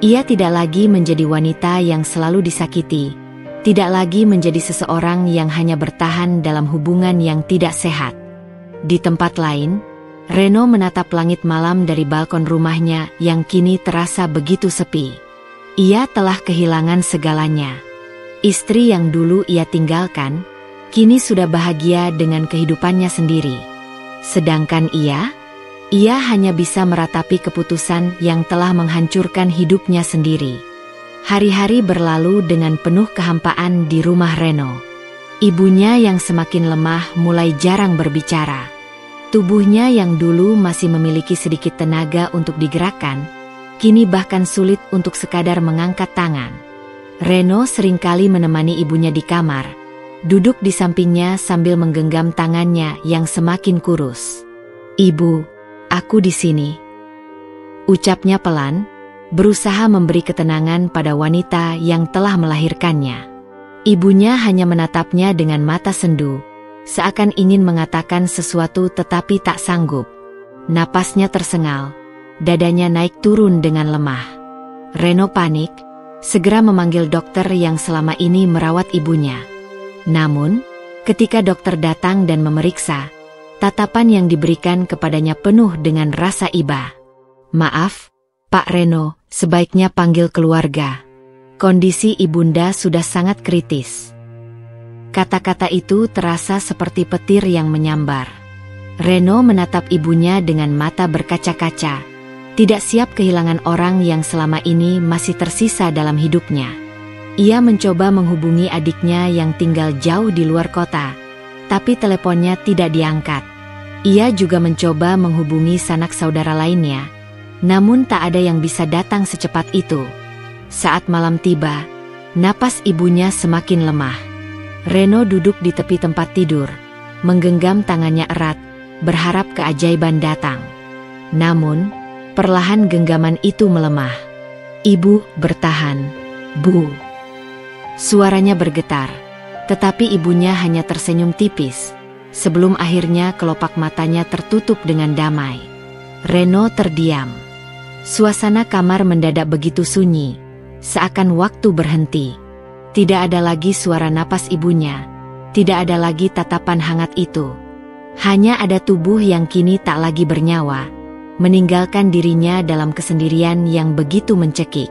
S1: Ia tidak lagi menjadi wanita yang selalu disakiti, tidak lagi menjadi seseorang yang hanya bertahan dalam hubungan yang tidak sehat. Di tempat lain, Reno menatap langit malam dari balkon rumahnya yang kini terasa begitu sepi. Ia telah kehilangan segalanya. Istri yang dulu ia tinggalkan, kini sudah bahagia dengan kehidupannya sendiri. Sedangkan ia hanya bisa meratapi keputusan yang telah menghancurkan hidupnya sendiri. Hari-hari berlalu dengan penuh kehampaan di rumah Reno. Ibunya yang semakin lemah mulai jarang berbicara. Tubuhnya yang dulu masih memiliki sedikit tenaga untuk digerakkan, kini bahkan sulit untuk sekadar mengangkat tangan. Reno seringkali menemani ibunya di kamar, duduk di sampingnya sambil menggenggam tangannya yang semakin kurus. "Ibu, aku di sini," ucapnya pelan, berusaha memberi ketenangan pada wanita yang telah melahirkannya. Ibunya hanya menatapnya dengan mata sendu, seakan ingin mengatakan sesuatu tetapi tak sanggup. Napasnya tersengal, dadanya naik turun dengan lemah. Reno panik, segera memanggil dokter yang selama ini merawat ibunya. Namun, ketika dokter datang dan memeriksa, tatapan yang diberikan kepadanya penuh dengan rasa iba. "Maaf, Pak Reno, sebaiknya panggil keluarga. Kondisi ibunda sudah sangat kritis." Kata-kata itu terasa seperti petir yang menyambar. Reno menatap ibunya dengan mata berkaca-kaca, tidak siap kehilangan orang yang selama ini masih tersisa dalam hidupnya. Ia mencoba menghubungi adiknya yang tinggal jauh di luar kota, tapi teleponnya tidak diangkat. Ia juga mencoba menghubungi sanak saudara lainnya, namun tak ada yang bisa datang secepat itu. Saat malam tiba, napas ibunya semakin lemah. Reno duduk di tepi tempat tidur, menggenggam tangannya erat, berharap keajaiban datang. Namun, perlahan genggaman itu melemah. "Ibu, bertahan, Bu." Suaranya bergetar, tetapi ibunya hanya tersenyum tipis, sebelum akhirnya kelopak matanya tertutup dengan damai. Reno terdiam. Suasana kamar mendadak begitu sunyi, seakan waktu berhenti. Tidak ada lagi suara napas ibunya, tidak ada lagi tatapan hangat itu. Hanya ada tubuh yang kini tak lagi bernyawa, meninggalkan dirinya dalam kesendirian yang begitu mencekik.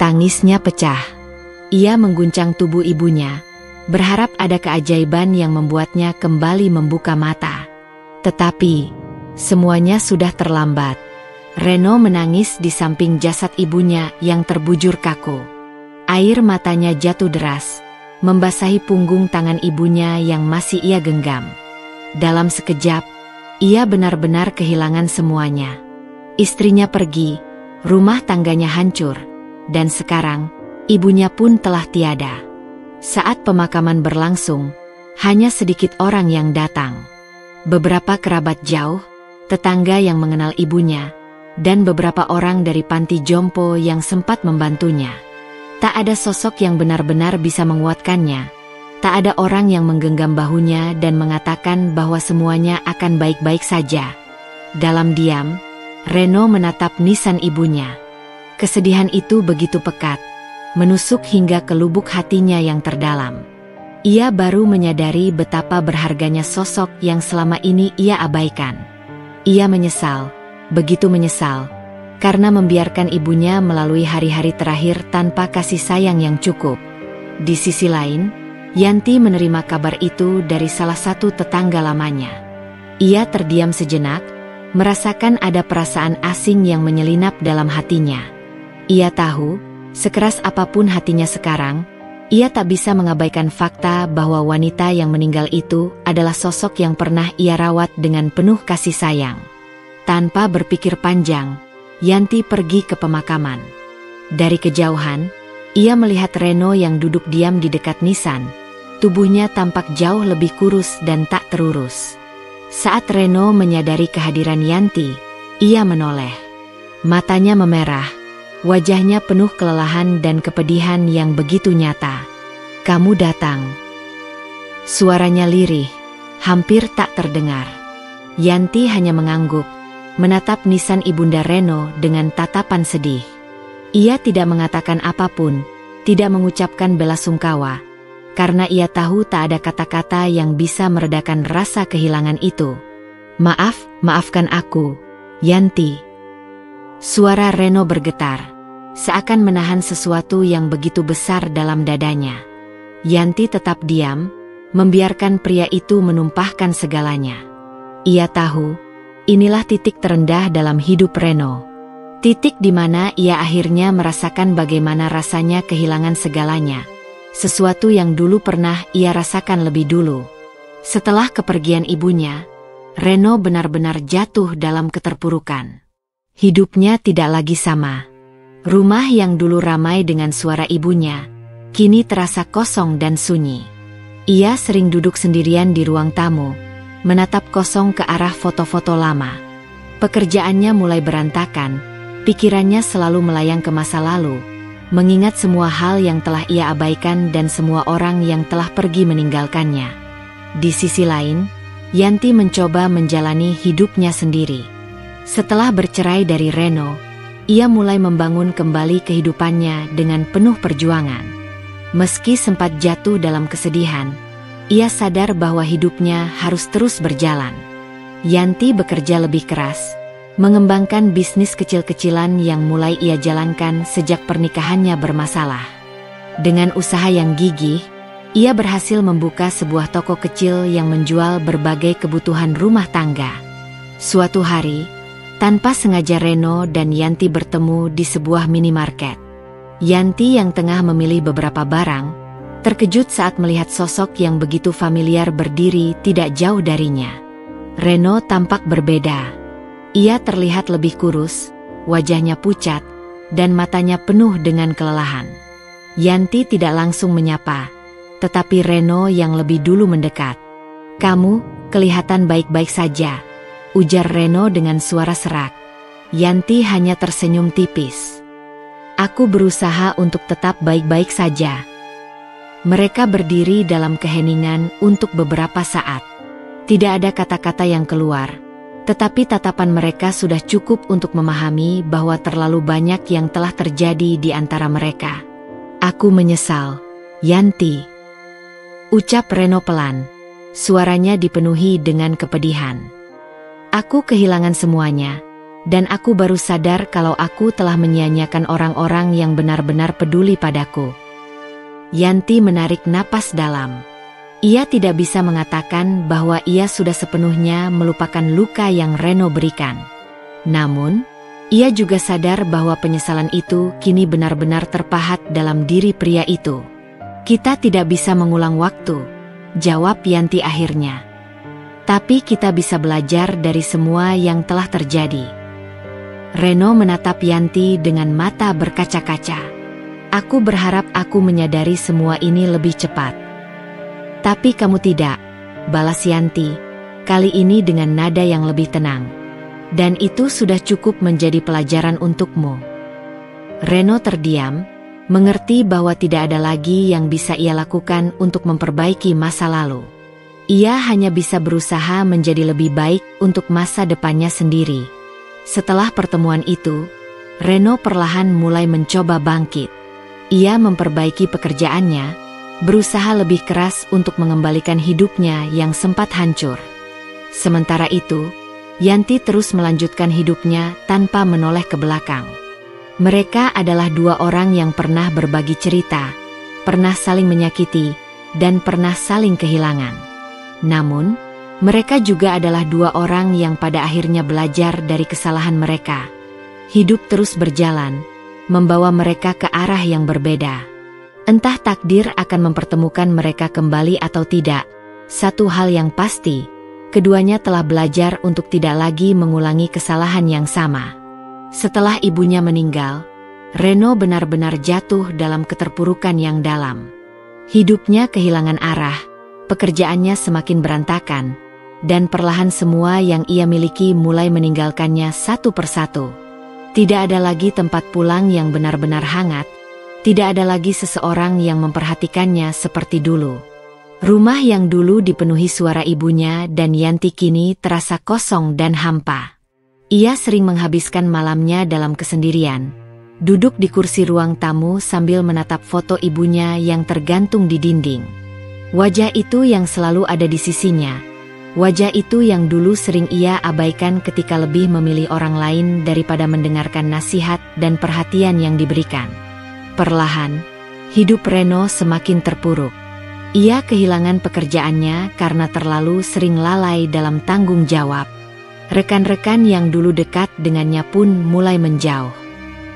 S1: Tangisnya pecah. Ia mengguncang tubuh ibunya, berharap ada keajaiban yang membuatnya kembali membuka mata. Tetapi, semuanya sudah terlambat. Reno menangis di samping jasad ibunya yang terbujur kaku. Air matanya jatuh deras, membasahi punggung tangan ibunya yang masih ia genggam. Dalam sekejap, ia benar-benar kehilangan semuanya. Istrinya pergi, rumah tangganya hancur, dan sekarang, ibunya pun telah tiada. Saat pemakaman berlangsung, hanya sedikit orang yang datang. Beberapa kerabat jauh, tetangga yang mengenal ibunya, dan beberapa orang dari panti jompo yang sempat membantunya. Tak ada sosok yang benar-benar bisa menguatkannya. Tak ada orang yang menggenggam bahunya dan mengatakan bahwa semuanya akan baik-baik saja. Dalam diam, Reno menatap nisan ibunya. Kesedihan itu begitu pekat, menusuk hingga ke lubuk hatinya yang terdalam. Ia baru menyadari betapa berharganya sosok yang selama ini ia abaikan. Ia menyesal, begitu menyesal, karena membiarkan ibunya melalui hari-hari terakhir tanpa kasih sayang yang cukup. Di sisi lain, Yanti menerima kabar itu dari salah satu tetangga lamanya. Ia terdiam sejenak, merasakan ada perasaan asing yang menyelinap dalam hatinya. Ia tahu, sekeras apapun hatinya sekarang, ia tak bisa mengabaikan fakta bahwa wanita yang meninggal itu adalah sosok yang pernah ia rawat dengan penuh kasih sayang. Tanpa berpikir panjang, Yanti pergi ke pemakaman. Dari kejauhan, ia melihat Reno yang duduk diam di dekat nisan. Tubuhnya tampak jauh lebih kurus dan tak terurus. Saat Reno menyadari kehadiran Yanti, ia menoleh. Matanya memerah, wajahnya penuh kelelahan dan kepedihan yang begitu nyata. "Kamu datang." Suaranya lirih, hampir tak terdengar. Yanti hanya mengangguk, menatap nisan Ibunda Reno dengan tatapan sedih. Ia tidak mengatakan apapun, tidak mengucapkan belasungkawa, karena ia tahu tak ada kata-kata yang bisa meredakan rasa kehilangan itu. Maafkan aku, Yanti." Suara Reno bergetar, seakan menahan sesuatu yang begitu besar dalam dadanya. Yanti tetap diam, membiarkan pria itu menumpahkan segalanya. Ia tahu, inilah titik terendah dalam hidup Reno. Titik di mana ia akhirnya merasakan bagaimana rasanya kehilangan segalanya. Sesuatu yang dulu pernah ia rasakan lebih dulu. Setelah kepergian ibunya, Reno benar-benar jatuh dalam keterpurukan. Hidupnya tidak lagi sama. Rumah yang dulu ramai dengan suara ibunya, kini terasa kosong dan sunyi. Ia sering duduk sendirian di ruang tamu, menatap kosong ke arah foto-foto lama. Pekerjaannya mulai berantakan, pikirannya selalu melayang ke masa lalu, mengingat semua hal yang telah ia abaikan dan semua orang yang telah pergi meninggalkannya. Di sisi lain, Yanti mencoba menjalani hidupnya sendiri. Setelah bercerai dari Reno, ia mulai membangun kembali kehidupannya dengan penuh perjuangan. Meski sempat jatuh dalam kesedihan, ia sadar bahwa hidupnya harus terus berjalan. Yanti bekerja lebih keras, mengembangkan bisnis kecil-kecilan yang mulai ia jalankan sejak pernikahannya bermasalah. Dengan usaha yang gigih, ia berhasil membuka sebuah toko kecil yang menjual berbagai kebutuhan rumah tangga. Suatu hari, tanpa sengaja Reno dan Yanti bertemu di sebuah minimarket. Yanti yang tengah memilih beberapa barang, terkejut saat melihat sosok yang begitu familiar berdiri tidak jauh darinya. Reno tampak berbeda. Ia terlihat lebih kurus, wajahnya pucat, dan matanya penuh dengan kelelahan. Yanti tidak langsung menyapa, tetapi Reno yang lebih dulu mendekat. "Kamu kelihatan baik-baik saja," ujar Reno dengan suara serak. Yanti hanya tersenyum tipis. "Aku berusaha untuk tetap baik-baik saja." Mereka berdiri dalam keheningan untuk beberapa saat. Tidak ada kata-kata yang keluar, tetapi tatapan mereka sudah cukup untuk memahami bahwa terlalu banyak yang telah terjadi di antara mereka. "Aku menyesal, Yanti," ucap Reno pelan. Suaranya dipenuhi dengan kepedihan. "Aku kehilangan semuanya. Dan aku baru sadar kalau aku telah menyia-nyiakan orang-orang yang benar-benar peduli padaku." Yanti menarik napas dalam. Ia tidak bisa mengatakan bahwa ia sudah sepenuhnya melupakan luka yang Reno berikan. Namun, ia juga sadar bahwa penyesalan itu kini benar-benar terpahat dalam diri pria itu. "Kita tidak bisa mengulang waktu," jawab Yanti akhirnya. "Tapi kita bisa belajar dari semua yang telah terjadi." Reno menatap Yanti dengan mata berkaca-kaca. "Aku berharap aku menyadari semua ini lebih cepat." "Tapi kamu tidak," balas Yanti, kali ini dengan nada yang lebih tenang. "Dan itu sudah cukup menjadi pelajaran untukmu." Reno terdiam, mengerti bahwa tidak ada lagi yang bisa ia lakukan untuk memperbaiki masa lalu. Ia hanya bisa berusaha menjadi lebih baik untuk masa depannya sendiri. Setelah pertemuan itu, Reno perlahan mulai mencoba bangkit. Ia memperbaiki pekerjaannya, berusaha lebih keras untuk mengembalikan hidupnya yang sempat hancur. Sementara itu, Yanti terus melanjutkan hidupnya tanpa menoleh ke belakang. Mereka adalah dua orang yang pernah berbagi cerita, pernah saling menyakiti, dan pernah saling kehilangan. Namun, mereka juga adalah dua orang yang pada akhirnya belajar dari kesalahan mereka. Hidup terus berjalan, membawa mereka ke arah yang berbeda. Entah takdir akan mempertemukan mereka kembali atau tidak, satu hal yang pasti, keduanya telah belajar untuk tidak lagi mengulangi kesalahan yang sama. Setelah ibunya meninggal, Reno benar-benar jatuh dalam keterpurukan yang dalam. Hidupnya kehilangan arah, pekerjaannya semakin berantakan, dan perlahan semua yang ia miliki mulai meninggalkannya satu persatu. Tidak ada lagi tempat pulang yang benar-benar hangat, tidak ada lagi seseorang yang memperhatikannya seperti dulu. Rumah yang dulu dipenuhi suara ibunya dan Yanti kini terasa kosong dan hampa. Ia sering menghabiskan malamnya dalam kesendirian, duduk di kursi ruang tamu sambil menatap foto ibunya yang tergantung di dinding. Wajah itu yang selalu ada di sisinya. Wajah itu yang dulu sering ia abaikan ketika lebih memilih orang lain daripada mendengarkan nasihat dan perhatian yang diberikan. Perlahan, hidup Reno semakin terpuruk. Ia kehilangan pekerjaannya karena terlalu sering lalai dalam tanggung jawab. Rekan-rekan yang dulu dekat dengannya pun mulai menjauh.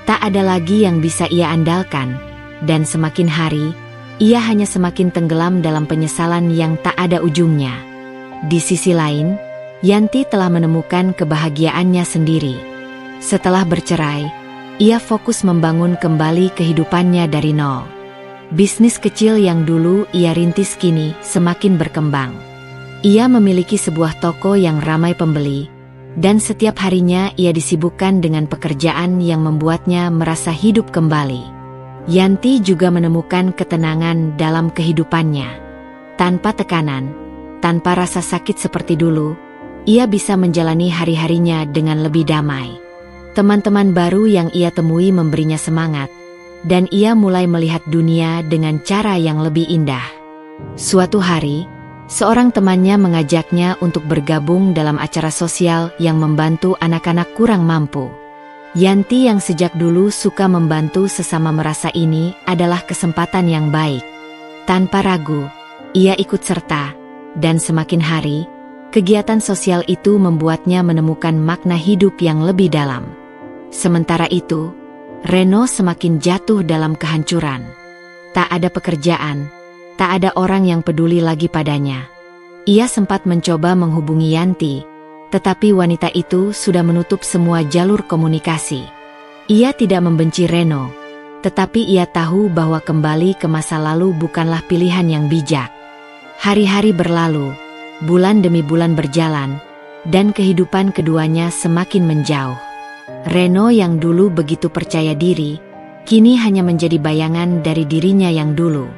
S1: Tak ada lagi yang bisa ia andalkan, dan semakin hari, ia hanya semakin tenggelam dalam penyesalan yang tak ada ujungnya. Di sisi lain, Yanti telah menemukan kebahagiaannya sendiri. Setelah bercerai, ia fokus membangun kembali kehidupannya dari nol. Bisnis kecil yang dulu ia rintis kini semakin berkembang. Ia memiliki sebuah toko yang ramai pembeli, dan setiap harinya ia disibukkan dengan pekerjaan yang membuatnya merasa hidup kembali. Yanti juga menemukan ketenangan dalam kehidupannya. Tanpa tekanan, tanpa rasa sakit seperti dulu, ia bisa menjalani hari-harinya dengan lebih damai. Teman-teman baru yang ia temui memberinya semangat, dan ia mulai melihat dunia dengan cara yang lebih indah. Suatu hari, seorang temannya mengajaknya untuk bergabung dalam acara sosial yang membantu anak-anak kurang mampu. Yanti yang sejak dulu suka membantu sesama merasa ini adalah kesempatan yang baik. Tanpa ragu, ia ikut serta, dan semakin hari, kegiatan sosial itu membuatnya menemukan makna hidup yang lebih dalam. Sementara itu, Reno semakin jatuh dalam kehancuran. Tak ada pekerjaan, tak ada orang yang peduli lagi padanya. Ia sempat mencoba menghubungi Yanti, tetapi wanita itu sudah menutup semua jalur komunikasi. Ia tidak membenci Reno, tetapi ia tahu bahwa kembali ke masa lalu bukanlah pilihan yang bijak. Hari-hari berlalu, bulan demi bulan berjalan, dan kehidupan keduanya semakin menjauh. Reno yang dulu begitu percaya diri, kini hanya menjadi bayangan dari dirinya yang dulu.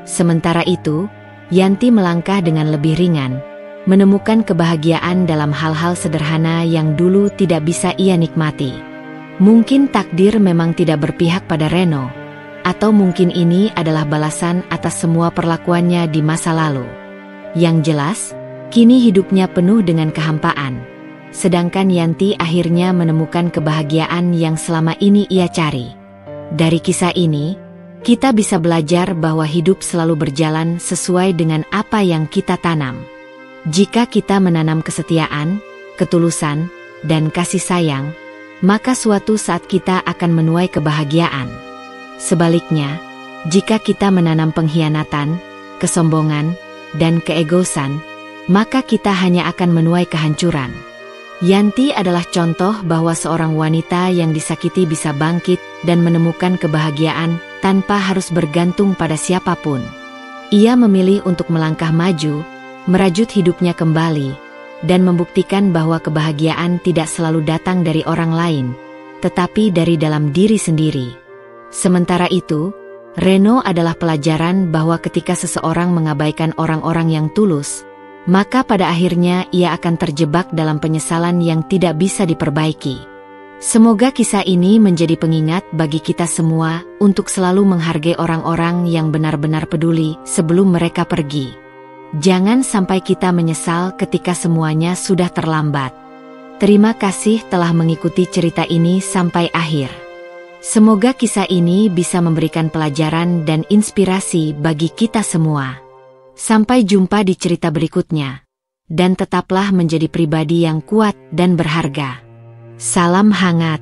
S1: Sementara itu, Yanti melangkah dengan lebih ringan, menemukan kebahagiaan dalam hal-hal sederhana yang dulu tidak bisa ia nikmati. Mungkin takdir memang tidak berpihak pada Reno, atau mungkin ini adalah balasan atas semua perlakuannya di masa lalu. Yang jelas, kini hidupnya penuh dengan kehampaan. Sedangkan Yanti akhirnya menemukan kebahagiaan yang selama ini ia cari. Dari kisah ini, kita bisa belajar bahwa hidup selalu berjalan sesuai dengan apa yang kita tanam. Jika kita menanam kesetiaan, ketulusan, dan kasih sayang, maka suatu saat kita akan menuai kebahagiaan. Sebaliknya, jika kita menanam pengkhianatan, kesombongan, dan keegoisan, maka kita hanya akan menuai kehancuran. Yanti adalah contoh bahwa seorang wanita yang disakiti bisa bangkit dan menemukan kebahagiaan tanpa harus bergantung pada siapapun. Ia memilih untuk melangkah maju, merajut hidupnya kembali, dan membuktikan bahwa kebahagiaan tidak selalu datang dari orang lain, tetapi dari dalam diri sendiri. Sementara itu, Reno adalah pelajaran bahwa ketika seseorang mengabaikan orang-orang yang tulus, maka pada akhirnya ia akan terjebak dalam penyesalan yang tidak bisa diperbaiki. Semoga kisah ini menjadi pengingat bagi kita semua untuk selalu menghargai orang-orang yang benar-benar peduli sebelum mereka pergi. Jangan sampai kita menyesal ketika semuanya sudah terlambat. Terima kasih telah mengikuti cerita ini sampai akhir. Semoga kisah ini bisa memberikan pelajaran dan inspirasi bagi kita semua. Sampai jumpa di cerita berikutnya. Dan tetaplah menjadi pribadi yang kuat dan berharga. Salam hangat.